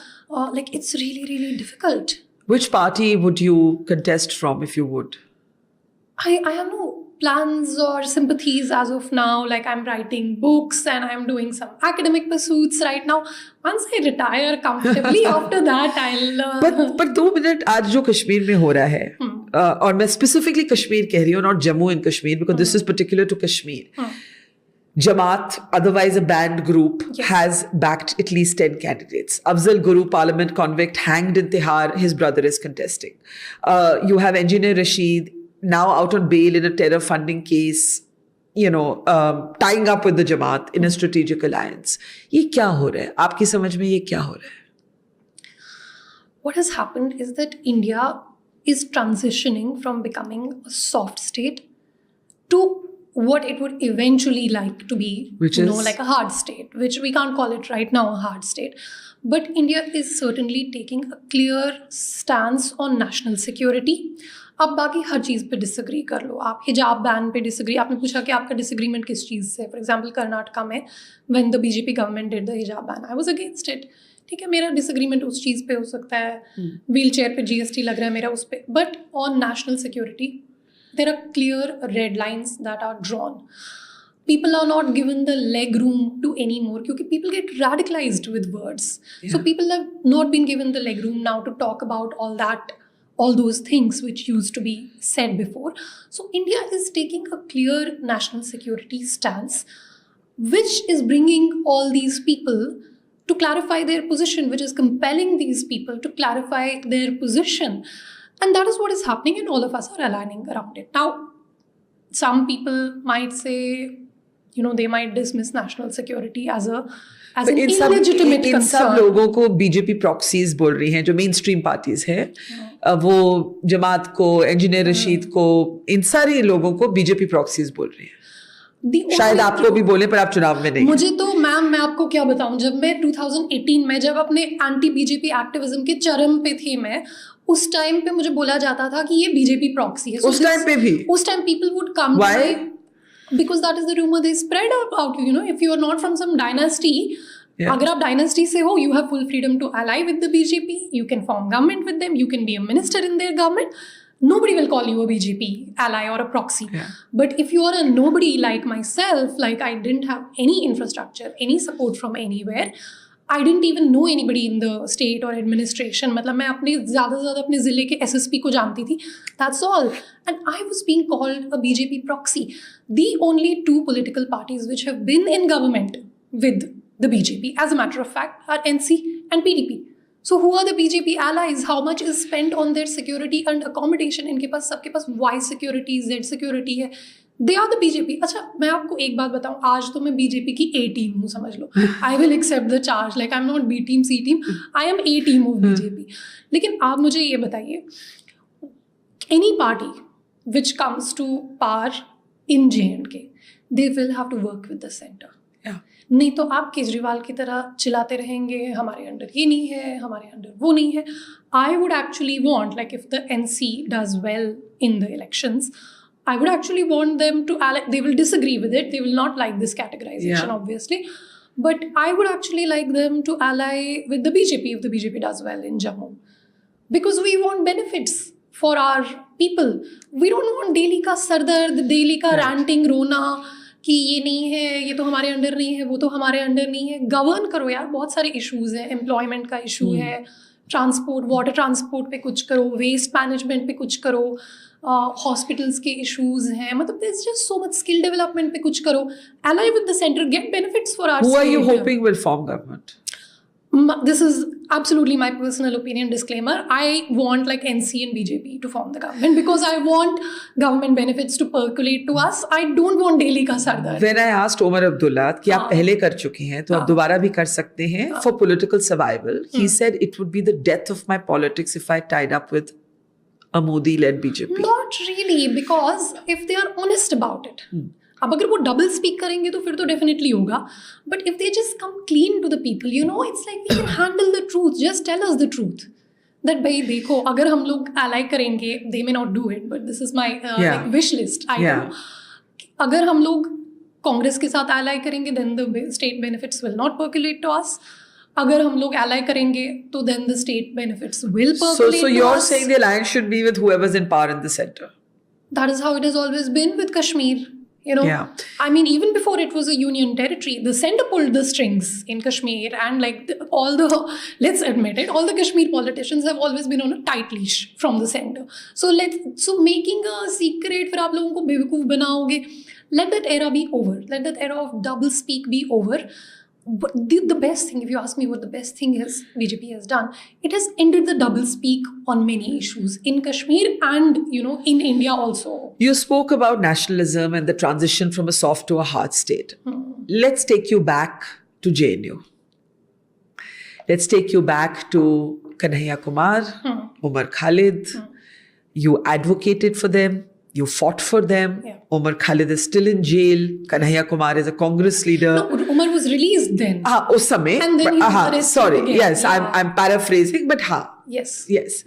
Like, it's really, really difficult. Which party would you contest from if you would? I have no plans or sympathies as of now. Like, I'm writing books and I'm doing some academic pursuits right now. Once I retire comfortably, after that I'll... पर 2 minute, आज जो कश्मीर में हो रहा है, और मैं specifically Kashmir कह रही हूँ, not Jammu and Kashmir, because this is particular to Kashmir. Jamaat, otherwise a banned group, has backed at least 10 candidates. Afzal Guru, parliament convict, hanged in Tihar, his brother is contesting. You have Engineer Rashid, now out on bail in a terror funding case, tying up with the Jamaat in a strategic alliance. ये क्या हो रहा है? आपकी समझ में ये क्या हो रहा है? What has happened is that India is transitioning from becoming a soft state to what it would eventually like to be, which is like a hard state, which we can't call it right now a hard state. But India is certainly taking a clear stance on national security. अब बाकी हर चीज़ पे disagree कर लो. आप हिजाब ban पे disagree, आपने पूछा कि आपका डिसएग्रीमेंट किस चीज़ से. फॉर एग्जाम्पल कर्नाटका में when the BJP government did the hijab ban, I was against it. ठीक है, मेरा डिसएग्रीमेंट उस चीज़ पे हो सकता है. व्हील चेयर पे जीएसटी लग रहा है मेरा उस पर. But on national security there are clear red lines that are drawn. People are not given the leg room to anymore because people get radicalized with words. Yeah. So people have not been given the leg room now to talk about all those things which used to be said before. So India is taking a clear national security stance, which is bringing all these people to clarify their position, which is compelling these people to clarify their position. And that is what is happening, and all of us are aligning around it. Now, some people might say, they might dismiss national security as an illegitimate concern. इन सब लोगों को BJP proxies बोल रही हैं, जो main stream parties हैं. वो जमात को, इंजीनियर रशीद को, इन सारे लोगों को बीजेपी प्रॉक्सीज बोल रही हैं. शायद आपको भी बोले, पर आप चुनाव में नहीं. मुझे तो मैम, मैं आपको क्या बताऊं, जब मैं 2018 में जब अपने एंटी बीजेपी एक्टिविज्म के चरम पे थी, मैं उस टाइम पे मुझे बोला जाता था कि ये बीजेपी प्रॉक्सी है. उस टाइम पे भी, उस time people would come. Why? Because that is the rumor they spread about you. If you are not from some dynasty, अगर आप डायनेस्टी से हो, you have full freedom to ally with the BJP. You can form government with them. You can be a minister in their government. Nobody will call you a BJP ally or a proxy. Yeah. But if you are a nobody like myself, like I didn't have any infrastructure, any support from anywhere, I didn't even know anybody in the state or administration. मतलब मैं अपने ज़्यादा से ज़्यादा अपने ज़िले के SSP को जानती थी. That's all. And I was being called a BJP proxy. The only 2 political parties which have been in government with the BJP, as a matter of fact, are NC and PDP. So who are the BJP allies? How much is spent on their security and accommodation? इनके पास, सबके पास Y security, Z security है. They are the BJP. अच्छा, मैं आपको एक बात बताऊं, आज तो मैं BJP की A team हूँ, समझ लो. I will accept the charge. Like I'm not B team, C team. I am A team of BJP. लेकिन आप मुझे ये बताइए, any party which comes to power in J&K, they will have to work with the center. Yeah. नहीं तो आप केजरीवाल की तरह चिल्लाते रहेंगे, हमारे अंडर ये नहीं है, हमारे अंडर वो नहीं है. I would actually want, like if the NC does well in the elections, I would actually want them to ally. They will disagree with it. They will not like this categorization, obviously. But I would actually like them to ally with the BJP if the BJP does well in Jammu. Because we want benefits for our people. We don't want daily ka sardard, daily ka ranting, rona, कि ये नहीं है, ये तो हमारे under नहीं है, वो तो हमारे अंडर नहीं है. गवर्न करो यार, बहुत सारे इश्यूज हैं. एम्प्लॉयमेंट का इशू है, ट्रांसपोर्ट, वाटर ट्रांसपोर्ट पे कुछ करो, वेस्ट मैनेजमेंट पे कुछ करो, हॉस्पिटल्स के इश्यूज हैं. मतलब there's just so much skill development पे कुछ करो. Ally with the center, get benefits for our Who state. are you hoping will form government? This is absolutely my personal opinion, disclaimer. I want like NC and BJP to form the government because I want government benefits to percolate to us. I don't want daily ka sardar. When I asked Umar Abdullah कि आप पहले कर चुके हैं तो आप दोबारा भी कर सकते हैं for political survival, he said it would be the death of my politics if I tied up with a Modi-led BJP. Not really, because if they are honest about it. अब अगर वो डबल स्पीक करेंगे तो फिर तो definitely होगा. But if they just come clean to the people, it's like we can handle the truth, just tell us the truth. that भाई देखो अगर हम लोग ally करेंगे, they may not do it, but this is my like wish list item. अगर हम लोग कांग्रेस के साथ ally करेंगे, then the state benefits will not percolate to us. अगर हम लोग ally करेंगे, तो then the state benefits will percolate so to you're us. saying the alliance should be with whoever's in power in the center. That is how it has always been with Kashmir. You know, I mean, even before it was a union territory, the center pulled the strings in Kashmir, and like let's admit it, all the Kashmir politicians have always been on a tight leash from the center. So making a secret for आप लोगों को बेवकूफ बनाओगे, let that era be over. Let that era of double speak be over. But the best thing, if you ask me what the best thing is BJP has done, it has ended the double speak on many issues in Kashmir and, you know, in India also. You spoke about nationalism and the transition from a soft to a hard state. Let's take you back to JNU. Let's take you back to Kanhaiya Kumar, Umar Khalid. You advocated for them. You fought for them. Umar Khalid is still in jail. Kanhaiya Kumar is a Congress leader. No, Umar was released then. Us samay. And then he was arrested sorry. again. Yes, I'm paraphrasing, but Yes.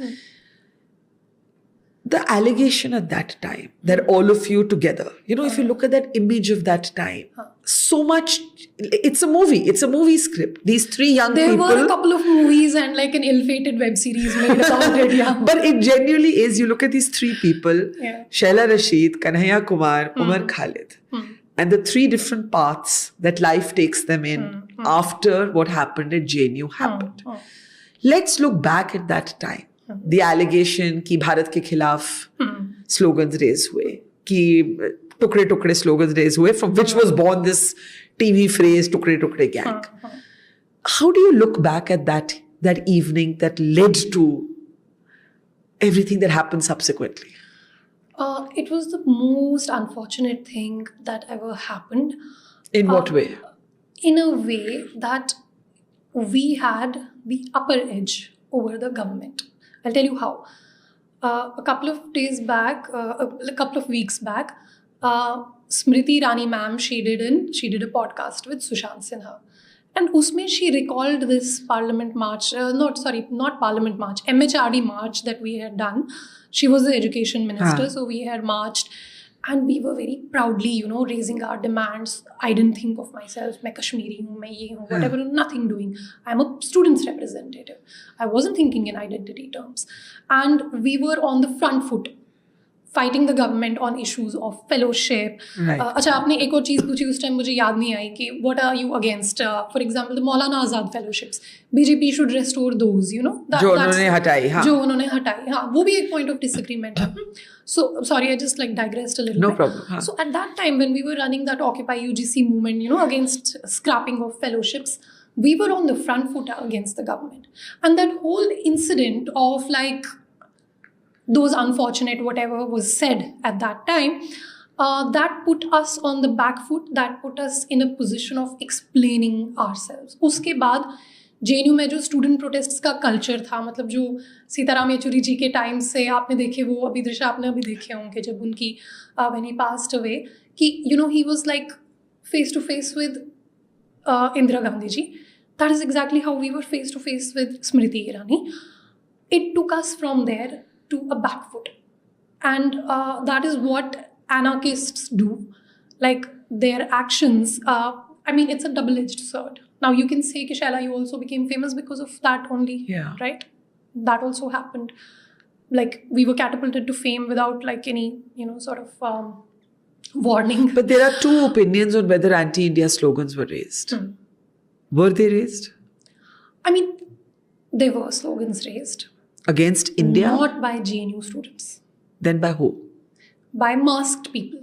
The allegation at that time that all of you together, you know, if you look at that image of that time, so much, it's a movie script. These three young people. There were a couple of movies and like an ill-fated web series made about it, But it genuinely is, you look at these three people, Shehla Rashid, Kanhaiya Kumar, Umar Khalid, and the three different paths that life takes them in after what happened at JNU happened. Let's look back at that time. The allegation कि भारत के खिलाफ slogans raise हुए, कि टुकड़े टुकड़े slogans raise हुए, from which was born this TV phrase टुकड़े टुकड़े gang. How do you look back at that evening that led to everything that happened subsequently? It was the most unfortunate thing that ever happened. In what way? In a way that we had the upper edge over the government. I'll tell you how. A couple of days back, a couple of weeks back, Smriti Irani ma'am, she did a podcast with Sushant Sinha. And usme she recalled this parliament march, not parliament march, MHRD march that we had done. She was the education minister, so we had marched. And we were very proudly, you know, raising our demands. I didn't think of myself, मैं कश्मीरी हूँ, मैं ये हूँ, whatever, nothing doing. I'm a student's representative. I wasn't thinking in identity terms. And we were on the front foot, fighting the government on issues of fellowship. अच्छा, आपने एक और चीज़ पूछी उस टाइम मुझे याद नहीं आई कि what are you against? For example, the Maulana Azad fellowships. BJP should restore those, you know. जो उन्होंने हटाई, जो उन्होंने हटाई, वो भी एक point of disagreement है. So, sorry, I just like digressed a little bit. No problem. So, at that time when we were running that Occupy UGC movement, you know, against scrapping of fellowships, we were on the front foot against the government. And that whole incident of like those unfortunate whatever was said at that time, that put us on the back foot, that put us in a position of explaining ourselves. उसके बाद JNU में जो student protests का culture था, मतलब जो सीताराम येचुरी जी के time से आपने देखे, वो अभी दृश्य आपने अभी देखे होंगे जब उनकी when he passed away, कि you know he was like face to face with Indira Gandhi ji. That is exactly how we were face to face with Smriti Irani. It took us from there to a back foot, and that is what anarchists do. Like their actions, I mean, it's a double-edged sword. Now you can say, Shehla, you also became famous because of that only, right? That also happened. Like we were catapulted to fame without like any, you know, sort of warning. But there are two opinions on whether anti-India slogans were raised. Were they raised? I mean, there were slogans raised. Against India? Not by JNU students. Then by who? By masked people.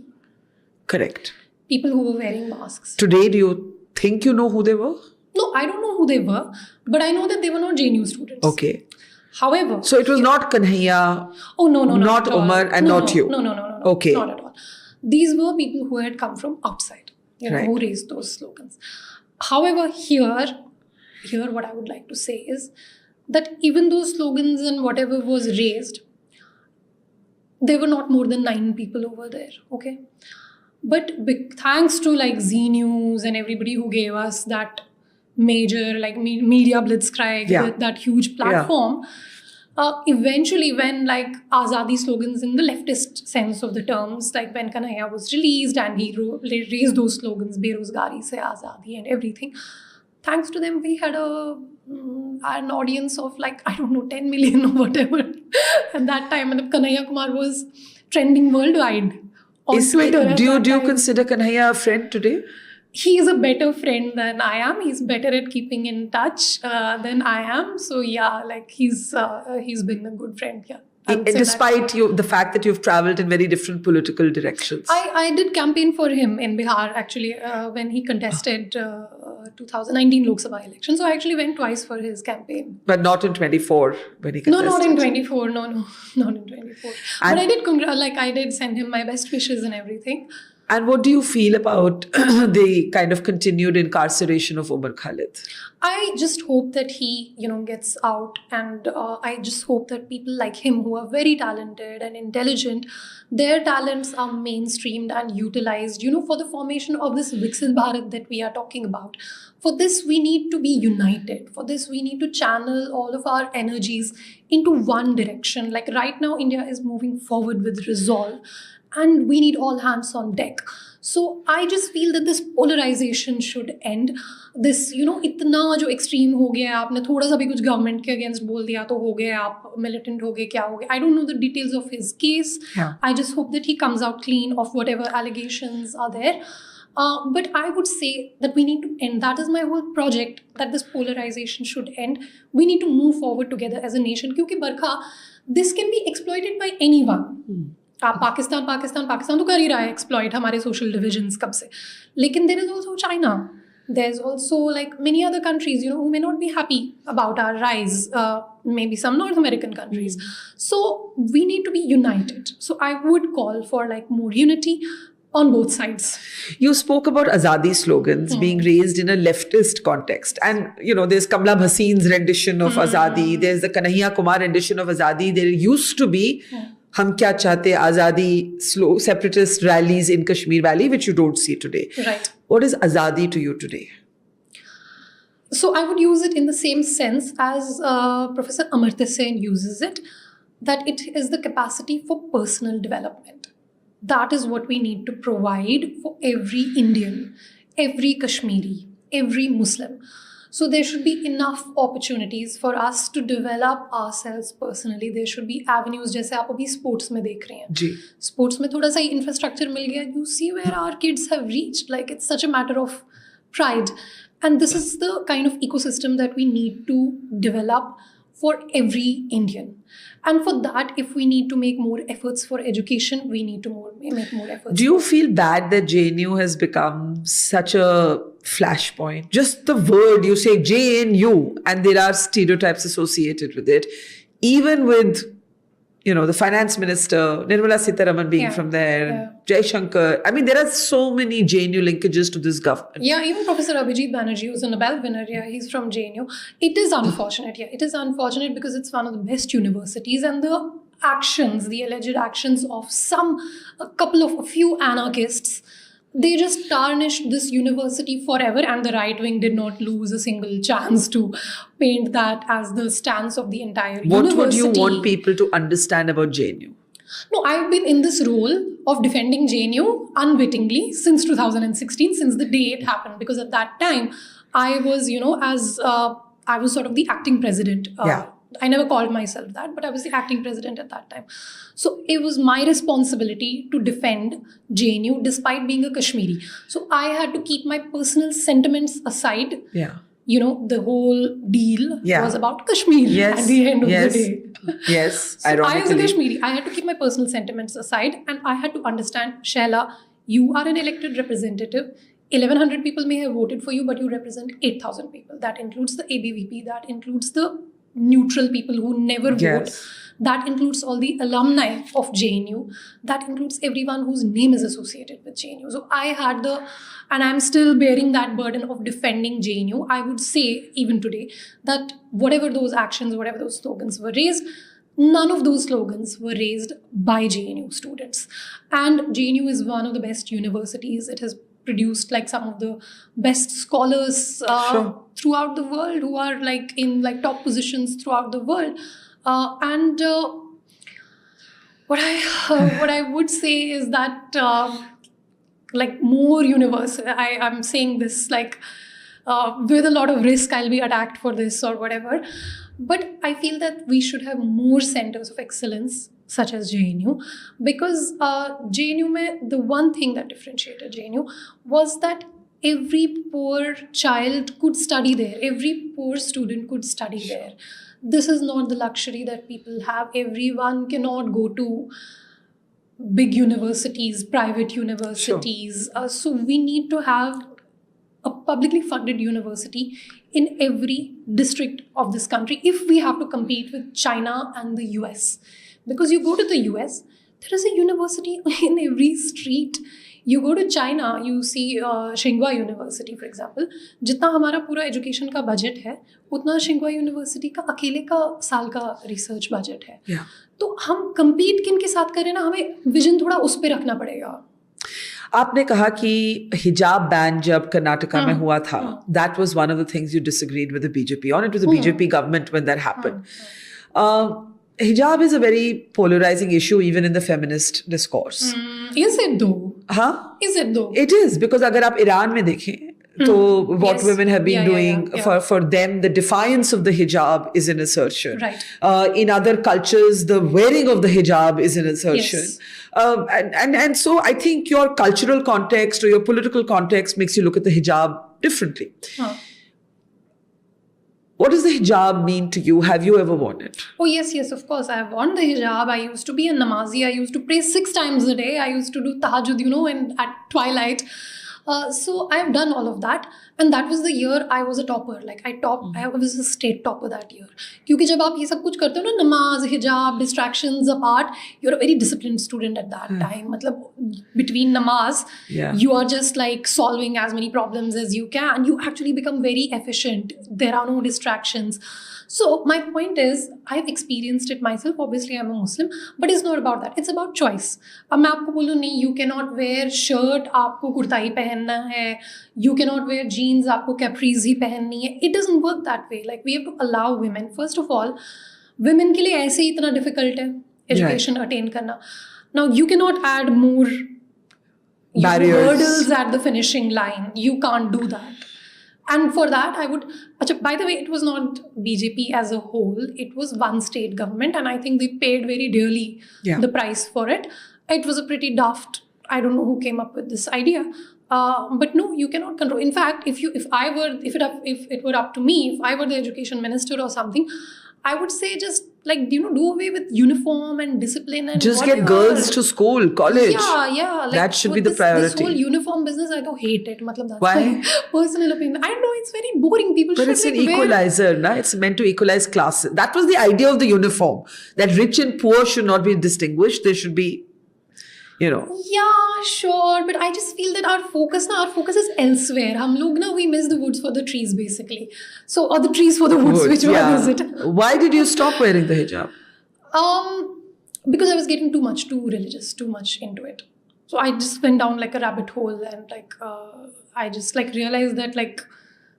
Correct. People who were wearing masks. Today, do you think you know who they were? No, I don't know who they were, but I know that they were not JNU students. Okay. However... So it was not Kanhaiya, no, not Umar and not you? No. Okay. Not at all. These were people who had come from outside, you know, who raised those slogans. However, here what I would like to say is that even those slogans and whatever was raised, there were not more than 9 people over there, okay? But thanks to like Z News and everybody who gave us that major like media blitzkrieg, that huge platform, Eventually, when like Azadi slogans in the leftist sense of the terms, like when Kanhaiya was released and he raised those slogans, Berozgari se Azadi and everything, thanks to them, we had an audience of like, I don't know, 10 million or whatever at that time. And Kanhaiya Kumar was trending worldwide on Twitter. Do you consider Kanhaiya a friend today? He is a better friend than I am. He's better at keeping in touch than I am. So yeah, like he's been a good friend. Yeah. And despite the fact that you've traveled in very different political directions. I did campaign for him in Bihar actually when he contested 2019 Lok Sabha election. So I actually went twice for his campaign. But not in 24 when he contested. No, not in 24. No, not in 24. But I did send him my best wishes and everything. And what do you feel about the kind of continued incarceration of Umar Khalid? I just hope that he, gets out, and I just hope that people like him who are very talented and intelligent, their talents are mainstreamed and utilized, for the formation of this Viksit Bharat that we are talking about. For this, we need to be united. For this, we need to channel all of our energies into one direction. Like right now, India is moving forward with resolve. And we need all hands on deck. So I just feel that this polarization should end. This, इतना जो extreme हो गया है, आपने थोड़ा सा भी कुछ government के against बोल दिया तो हो गया, आप militant हो गए, क्या हो गया. I don't know the details of his case. Yeah. I just hope that he comes out clean of whatever allegations are there. But I would say that we need to end. That is my whole project, that this polarization should end. We need to move forward together as a nation. क्योंकि Barkha, this can be exploited by anyone. आप पाकिस्तान तो कर ही रहा है exploit हमारे social divisions कब से, लेकिन there is also China, there is also like many other countries who may not be happy about our rise, maybe some North American countries. So we need to be united. So I would call for like more unity on both sides. You spoke about Azadi slogans being raised in a leftist context. And, there's Kamla Bhasin's rendition of Azadi. There's the Kanhaiya Kumar rendition of Azadi. There used to be Hum Kya Chahte Azadi separatist rallies in Kashmir Valley, which you don't see today. Right. What is Azadi to you today? So I would use it in the same sense as Professor Amartya Sen uses it, that it is the capacity for personal development. That is what we need to provide for every Indian, every Kashmiri, every Muslim. So there should be enough opportunities for us to develop ourselves personally. There should be avenues, जैसे आप अभी sports में देख रहे हैं. जी. Sports में थोड़ा सा infrastructure मिल गया. You see where our kids have reached. Like it's such a matter of pride. And this is the kind of ecosystem that we need to develop for every Indian. And for that, if we need to make more efforts for education, we need to make more efforts. Do you feel bad that JNU has become such a flashpoint? Just the word, you say JNU, and there are stereotypes associated with it. Even with, the finance minister, Nirmala Sitharaman being from there, Jai Shankar. I mean, there are so many JNU linkages to this government. Yeah, even Professor Abhijit Banerjee, who's a Nobel winner, he's from JNU. It is unfortunate, it is unfortunate because it's one of the best universities, and the alleged actions of a few anarchists, they just tarnished this university forever, and the right wing did not lose a single chance to paint that as the stance of the entire university. What would you want people to understand about JNU? No, I've been in this role of defending JNU unwittingly since 2016, since the day it happened, because at that time I was, I was sort of the acting president. I never called myself that, but I was the acting president at that time. So it was my responsibility to defend JNU despite being a Kashmiri. So I had to keep my personal sentiments aside. Yeah. The whole deal was about Kashmir at the end of the day. Yes, so ironically. I as a Kashmiri, I had to keep my personal sentiments aside, and I had to understand, Shehla, you are an elected representative. 1,100 people may have voted for you, but you represent 8,000 people. That includes the ABVP, that includes the neutral people who never vote. That includes all the alumni of JNU. That includes everyone whose name is associated with JNU. So I had and I'm still bearing that burden of defending JNU. I would say, even today, that whatever those actions, whatever those slogans were raised, none of those slogans were raised by JNU students. And JNU is one of the best universities. It has produced like some of the best scholars throughout the world, who are like in like top positions throughout the world. And what I would say is that like more universal. I'm saying this like with a lot of risk I'll be attacked for this or whatever. But I feel that we should have more centers of excellence such as JNU, because JNU mein, the one thing that differentiated JNU was that every poor child could study there. Every poor student could study there. This is not the luxury that people have. Everyone cannot go to big universities, private universities. Sure. So we need to have a publicly funded university in every district of this country if we have to compete with China and the US. Because you go to the US, there is a university in every street. You go to China, you see Tsinghua University, for example. जितना हमारा पूरा education का budget है, उतना Tsinghua University का अकेले का साल का रिसर्च बजट है. Yeah. तो हम compete किन के साथ करें ना, हमें विजन थोड़ा उस पे रखना पड़ेगा. आपने कहा कि हिजाब बैन जब कर्नाटका में हुआ था, that was one of the things you disagreed with the BJP on. It was the BJP government when that happened. Hijab is a very polarizing issue even in the feminist discourse. Is it though? Huh? Is it though? It is, because अगर आप Iran में देखें तो what women have been doing for them, the defiance of the hijab is an assertion. Right. In other cultures, the wearing of the hijab is an assertion. Yes. And so I think your cultural context or your political context makes you look at the hijab differently. What does the hijab mean to you? Have you ever worn it? Oh, yes, of course. I have worn the hijab. I used to be a namazi. I used to pray 6 times a day. I used to do tahajjud, and at twilight. So I have done all of that. And that was the year I was a topper. Like I was a state topper that year. Because जब आप ये सब कुछ करते हो ना, नमाज, hijab, distractions apart, you're a very disciplined student at that time. मतलब between namaz, you are just like solving as many problems as you can. You actually become very efficient. There are no distractions. So my point is, I've experienced it myself. Obviously, I'm a Muslim, but it's not about that. It's about choice. अब मैं आपको बोलूँ नहीं, you cannot wear shirt, आपको कुर्ता ही पहनना है. You cannot wear jeans, आपको capris ही पहननी है. It doesn't work that way. Like we have to allow women. First of all, women के लिए ऐसे ही इतना difficult है education attain करना. Now you cannot add more barriers, hurdles at the finishing line. You can't do that. And for that, I would... By the way, it was not BJP as a whole. It was one state government. And I think they paid very dearly the price for it. It was a pretty daft... I don't know who came up with this idea. But no, you cannot control. In fact, if it were up to me, if I were the education minister or something, I would say just like, do away with uniform and discipline and just whatever. Get girls to school, college. Yeah. Like, that should be the priority. This whole uniform business, I don't hate it. That's Why? my personal opinion. I don't know, it's very boring. People but should it's an equalizer, na? It's meant to equalize classes. That was the idea of the uniform. That rich and poor should not be distinguished. They should be, Yeah, sure. But I just feel that our focus is elsewhere. We miss the woods for the trees, basically. So, or the trees for the woods. Which one is it? Why did you stop wearing the hijab? Because I was getting too religious, too much into it. So I just went down like a rabbit hole, and I just realized that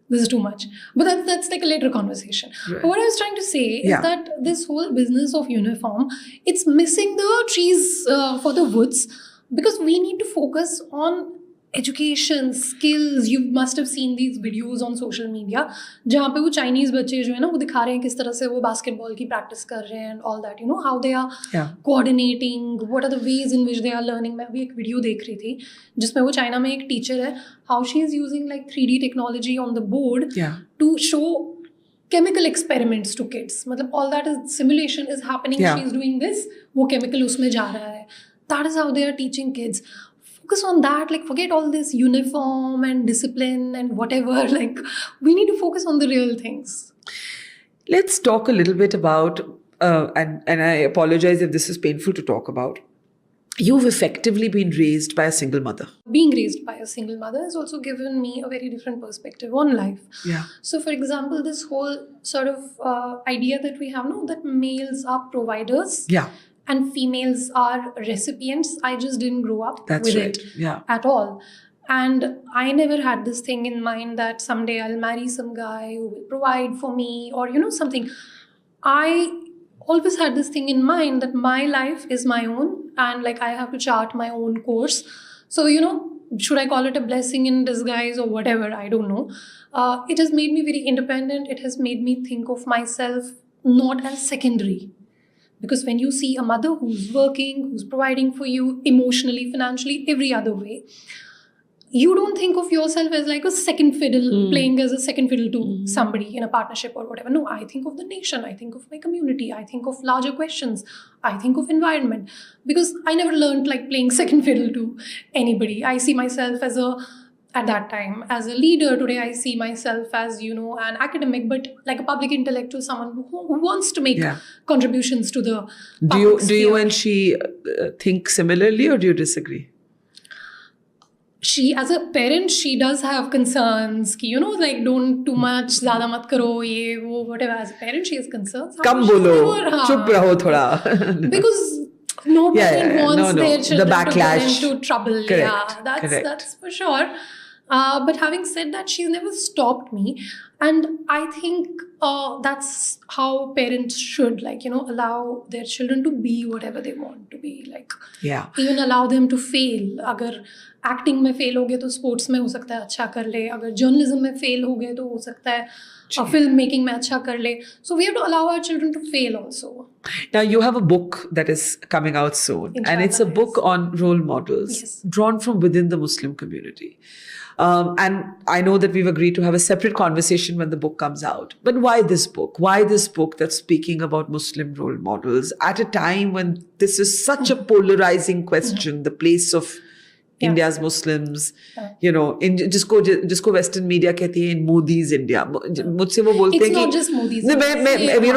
this is too much. But that's like a later conversation. Right. But what I was trying to say is that this whole business of uniform, it's missing the trees for the woods, because we need to focus on education, skills. You must have seen these videos on social media जहाँ पे वो Chinese बच्चे जो है ना वो दिखा रहे हैं किस तरह से वो basketball की practice कर रहे हैं and all that, how they are coordinating, what are the ways in which they are learning. मैं भी एक video देख रही थी जिसमें वो China में एक teacher है, how she is using 3D technology on the board to show chemical experiments to kids. मतलब all that is simulation is happening. She is doing this, वो chemical उसमें जा रहा है. That is how they are teaching kids. Focus on that, forget all this uniform and discipline and whatever. We need to focus on the real things. Let's talk a little bit about, and I apologize if this is painful to talk about. You've effectively been raised by a single mother. Being raised by a single mother has also given me a very different perspective on life. Yeah. So, for example, this whole sort of idea that we have now, that males are providers. And females are recipients. I just didn't grow up with it at all. And I never had this thing in mind that someday I'll marry some guy who will provide for me or, something. I always had this thing in mind that my life is my own and like I have to chart my own course. So, should I call it a blessing in disguise or whatever? I don't know. It has made me very independent. It has made me think of myself not as secondary. Because when you see a mother who's working, who's providing for you emotionally, financially, every other way, you don't think of yourself as like a second fiddle, playing as a second fiddle to somebody in a partnership or whatever. No, I think of the nation, I think of my community, I think of larger questions, I think of environment. Because I never learned like playing second fiddle to anybody. I see myself at that time, as a leader. Today I see myself as, an academic, but like a public intellectual, someone who wants to make contributions to the public Do you sphere. and she think similarly, or do you disagree? She, as a parent, she does have concerns ki, like don't too much, zyada mat karo, ye, wo, whatever. As a parent, she has concerns. Kam bolo, chup raho thoda. Because no parent wants their children the to get into trouble. Correct. That's for sure. But having said that, she's never stopped me. And I think that's how parents should, allow their children to be whatever they want to be. Even allow them to fail. Agar acting में fail हो गए तो sports में हो सकता है अच्छा कर ले. अगर journalism में fail हो गए तो हो सकता है film making में अच्छा कर ले. So we have to allow our children to fail also. Now you have a book that is coming out soon, and it's a book on role models drawn from within the Muslim community. And I know that we've agreed to have a separate conversation when the book comes out. But why this book? Why this book that's speaking about Muslim role models at a time when this is such a polarizing question, the place of India's Muslims, जिसको Western media कहती है in Modi's India. मुझसे वो बोलते हैं कि it's not just Modi's.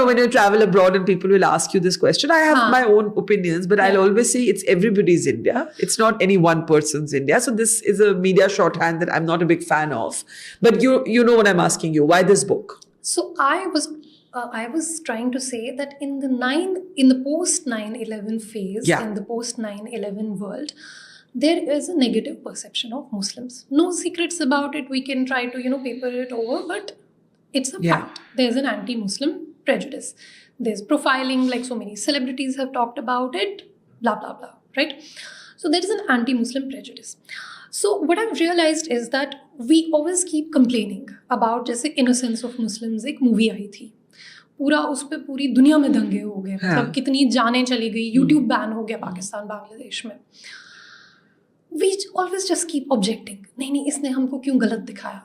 When you travel abroad and people will ask you this question, I have my own opinions, but I'll always say it's everybody's India. It's not any one person's India. So this is a media shorthand that I'm not a big fan of. But you know what I'm asking you. Why this book? So I was trying to say that in the post 9/11 phase, in the post 9/11 world, there is a negative perception of Muslims. No secrets about it. We can try to, paper it over, but it's a fact. There's an anti-Muslim prejudice. There's profiling, like so many celebrities have talked about it, blah, blah, blah, right? So there is an anti-Muslim prejudice. So what I've realized is that we always keep complaining about जैसे Innocence of Muslims, एक movie आई थी. पूरा उस पे पूरी दुनिया में दंगे हो गए. मतलब कितनी जानें चली गई. YouTube बैन हो गया पाकिस्तान, बांग्लादेश में. We always just keep objecting. नहीं इसने हमको क्यों गलत दिखाया,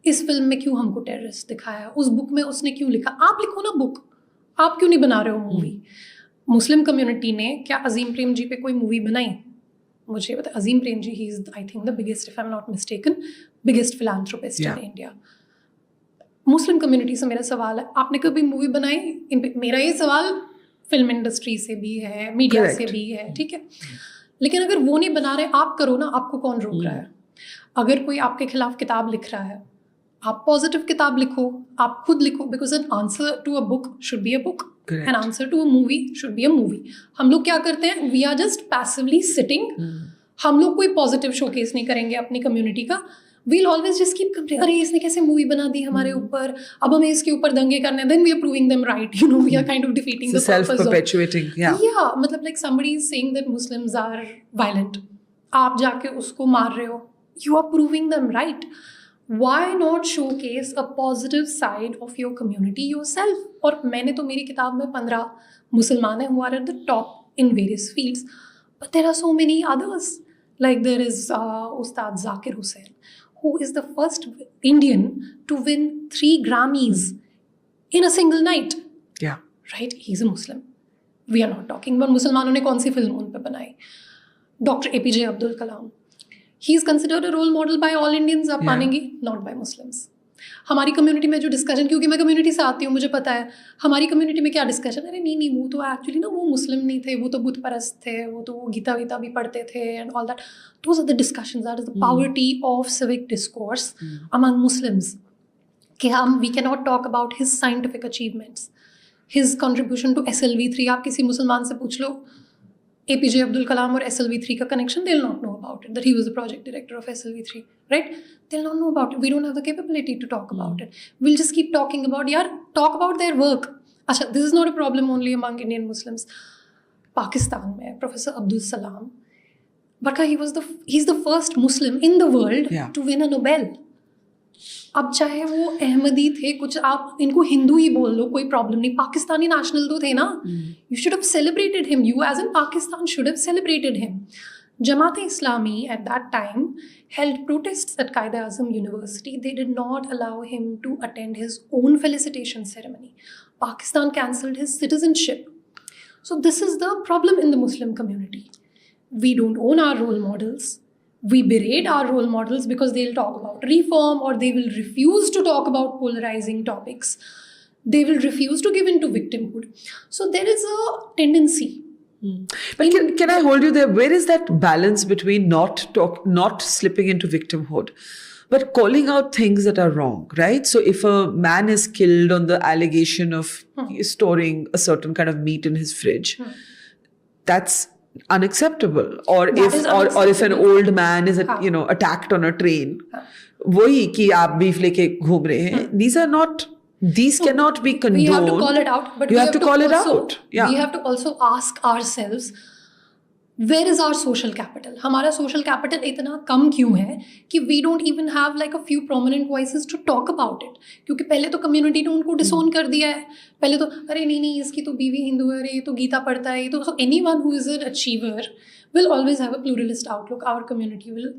इस फिल्म में क्यों हमको टेररिस्ट दिखाया, उस बुक में उसने क्यों लिखा. आप लिखो ना बुक, आप क्यों नहीं बना रहे हो मूवी. मुस्लिम कम्युनिटी ने क्या अजीम प्रेम जी पे कोई मूवी बनाई? मुझे पता Azim Premji, he is I think the biggest, if I am not mistaken, biggest philanthropist in India. Muslim community से मेरा सवाल है, आपने कभी मूवी बनाई? मेरा ये सवाल फिल्म इंडस्ट्री से भी है, मीडिया से भी है, ठीक है. लेकिन अगर वो नहीं बना रहे, आप करो ना. आपको कौन रोक रहा है? अगर कोई आपके खिलाफ किताब लिख रहा है, आप पॉजिटिव किताब लिखो, आप खुद लिखो. Because an answer to a book should be a book, an answer to a movie should be a movie. हम लोग क्या करते हैं? We are just passively sitting. हम लोग कोई पॉजिटिव शोकेस नहीं करेंगे अपनी कम्युनिटी का. We'll always just keep complain, अरे इसने कैसे मूवी बना दी हमारे ऊपर, अब हमें इसके ऊपर दंगे करने. Then we are proving them right, we are kind of defeating the self perpetuating. मतलब like somebody is saying that Muslims are violent, आप जाके उसको मार रहे हो. You are proving them right. Why not showcase a positive side of your community yourself. और मैंने तो मेरी किताब में 15 मुसलमान हैं who are at the top in various fields, but there are so many others. Like there is Ustad Zakir Hussain, who is the first Indian to win 3 Grammys in a single night. Yeah. Right? He's a Muslim. We are not talking about मुसलमानों ने कौन सी film उन पे बनाई. Dr. APJ Abdul Kalam. He is considered a role model by all Indians. आप मानेंगी? Not by Muslims. हमारी community में जो डिस्कशन, क्योंकि मैं कम्युनिटी से आती हूँ, मुझे पता है हमारी कम्युनिटी में क्या डिस्कशन. अरे नहीं वो तो एक्चुअली ना वो मुस्लिम नहीं थे, वो तो बुत परस्त थे, वो तो गीता वीता भी पढ़ते थे and all that. Those are the discussions. That is the poverty of civic discourse among Muslims. कि हम we can not talk about his scientific achievements, his contribution to SLV3. आप किसी मुसलमान से पूछ लो APJ Abdul Kalam और SLV3 का connection, they'll not know about it, that he was the project director of SLV3, right? They'll not know about it. We don't have the capability to talk about it. We'll just keep talking about, talk about their work. अच्छा, this is not a problem only among Indian Muslims. Pakistan में Professor Abdul Salam, Barkha, he's the first Muslim in the world to win a Nobel. अब चाहे वो अहमदी थे, कुछ आप इनको हिंदू ही बोल लो, कोई प्रॉब्लम नहीं, पाकिस्तानी नेशनल तो थे ना. You should have celebrated him. You as in Pakistan should have celebrated him. Jamaat-e-Islami at that time held protests at Quaid-e-Azam University. They did not allow him to attend his own felicitation ceremony. Pakistan cancelled his citizenship. So this is the problem in the Muslim community. We don't own our role models. We berate our role models because they'll talk about reform, or they will refuse to talk about polarizing topics. They will refuse to give in to victimhood. So there is a tendency. But can I hold you there? Where is that balance between not slipping into victimhood, but calling out things that are wrong, right? So if a man is killed on the allegation of storing a certain kind of meat in his fridge, that's unacceptable. Or if an old man is attacked on a train, वही कि आप beef लेके घूम रहे हैं, these cannot be condoned. We have to call it out, but you have to call it out. We have to also ask ourselves, where is our social capital? हमारा social capital इतना कम क्यों है कि we don't even have like a few prominent voices to talk about it? क्योंकि पहले तो community ने उनको disown कर दिया है. पहले तो अरे नहीं इसकी तो बीवी हिंदू है, अरे ये तो गीता पढ़ता है, ये तो. So anyone who is an achiever will always have a pluralist outlook. Our community will,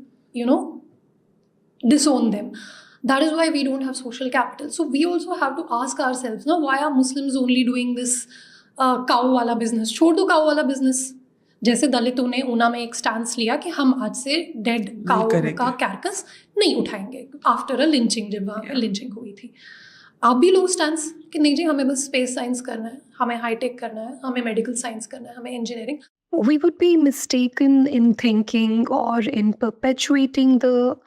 disown them. That is why we don't have social capital. So we also have to ask ourselves, now, why are Muslims only doing this cow wala business? छोड़ दो cow wala business. जैसे दलितों ने ऊना में एक stance लिया कि हम आज से डेड काउ का कैरकस नहीं उठाएंगे आफ्टर अ लिंचिंग, जब वहाँ पे लिंचिंग हुई थी. आप भी लो स्टैंस कि नहीं जी, हमें बस स्पेस साइंस करना है, हमें हाईटेक करना है, हमें मेडिकल साइंस करना है, हमें engineering. We would be mistaken in thinking or in perpetuating the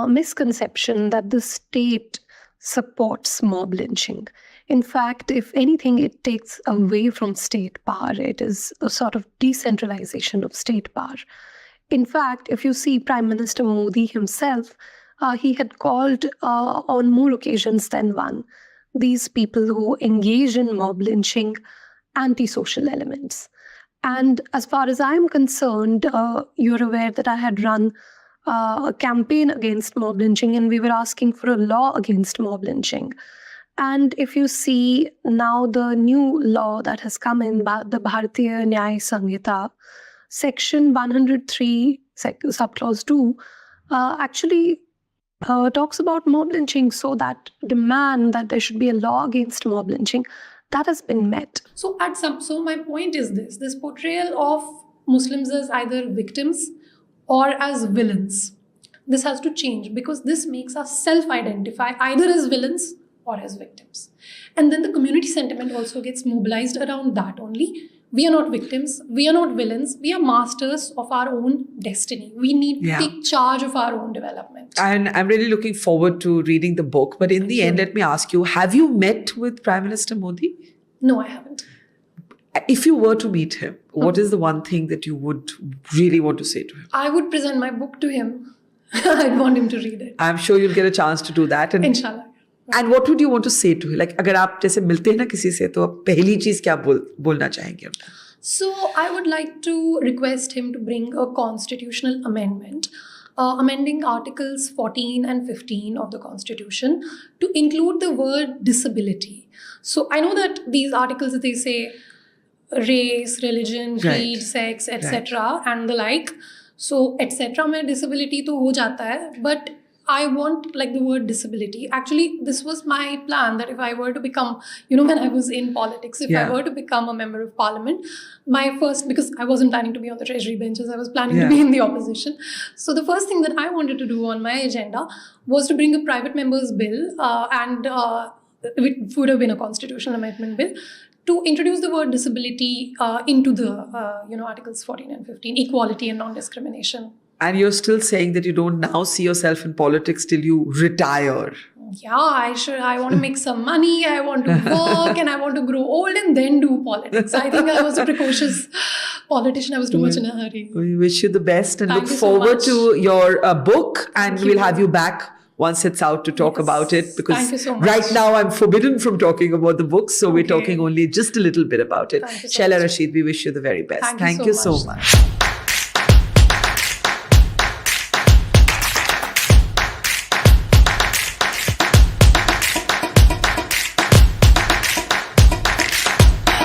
misconception that the state supports mob lynching. In fact, if anything, it takes away from state power. It is a sort of decentralization of state power. In fact, if you see Prime Minister Modi himself, he had called on more occasions than one these people who engage in mob lynching antisocial elements. And as far as I'm concerned, you're aware that I had run a campaign against mob lynching, and we were asking for a law against mob lynching. And if you see now the new law that has come in, the Bharatiya Nyaya Sanhita, section 103, subclause 2, actually talks about mob lynching, so that demand that there should be a law against mob lynching, that has been met. So my point is this portrayal of Muslims as either victims or as villains, this has to change, because this makes us self-identify either as villains or as victims. And then the community sentiment also gets mobilized around that only. We are not victims, we are not villains, we are masters of our own destiny. We need to take charge of our own development. And I'm really looking forward to reading the book. But in the end, let me ask you, have you met with Prime Minister Modi? No, I haven't. If you were to meet him, what is the one thing that you would really want to say to him? I would present my book to him. I'd want him to read it. I'm sure you'll get a chance to do that. And Inshallah. And what would you want to say to him? Like, अगर आप जैसे मिलते हैं ना किसी से, तो आप पहली चीज क्या बोलना चाहेंगे? So I would like to request him to bring a constitutional amendment, amending Articles 14 and 15 of the Constitution to include the word disability. So I know that these articles, they say race, religion, creed, sex, etc. and the like. So etc. में disability तो हो जाता है, but I want like the word disability. Actually, this was my plan, that if I were to become, when I was in politics, if I were to become a member of parliament, because I wasn't planning to be on the treasury benches, I was planning to be in the opposition. So the first thing that I wanted to do on my agenda was to bring a private member's bill, and it would have been a constitutional amendment bill, to introduce the word disability into the, Articles 14 and 15, equality and non-discrimination. And you're still saying that you don't now see yourself in politics till you retire. Yeah, I want to make some money, I want to work, and I want to grow old and then do politics. I think I was a precocious politician. I was too much in a hurry. We wish you the best and Thank look you forward so to your book, and we'll have you back one sets out to talk Yes. about it, because Thank you so much. right now I'm forbidden from talking about the books, so we're Okay. talking only just a little bit about it. Thank you so Shehla much. Rashid, we wish you the very best. Thank you you so so much. much.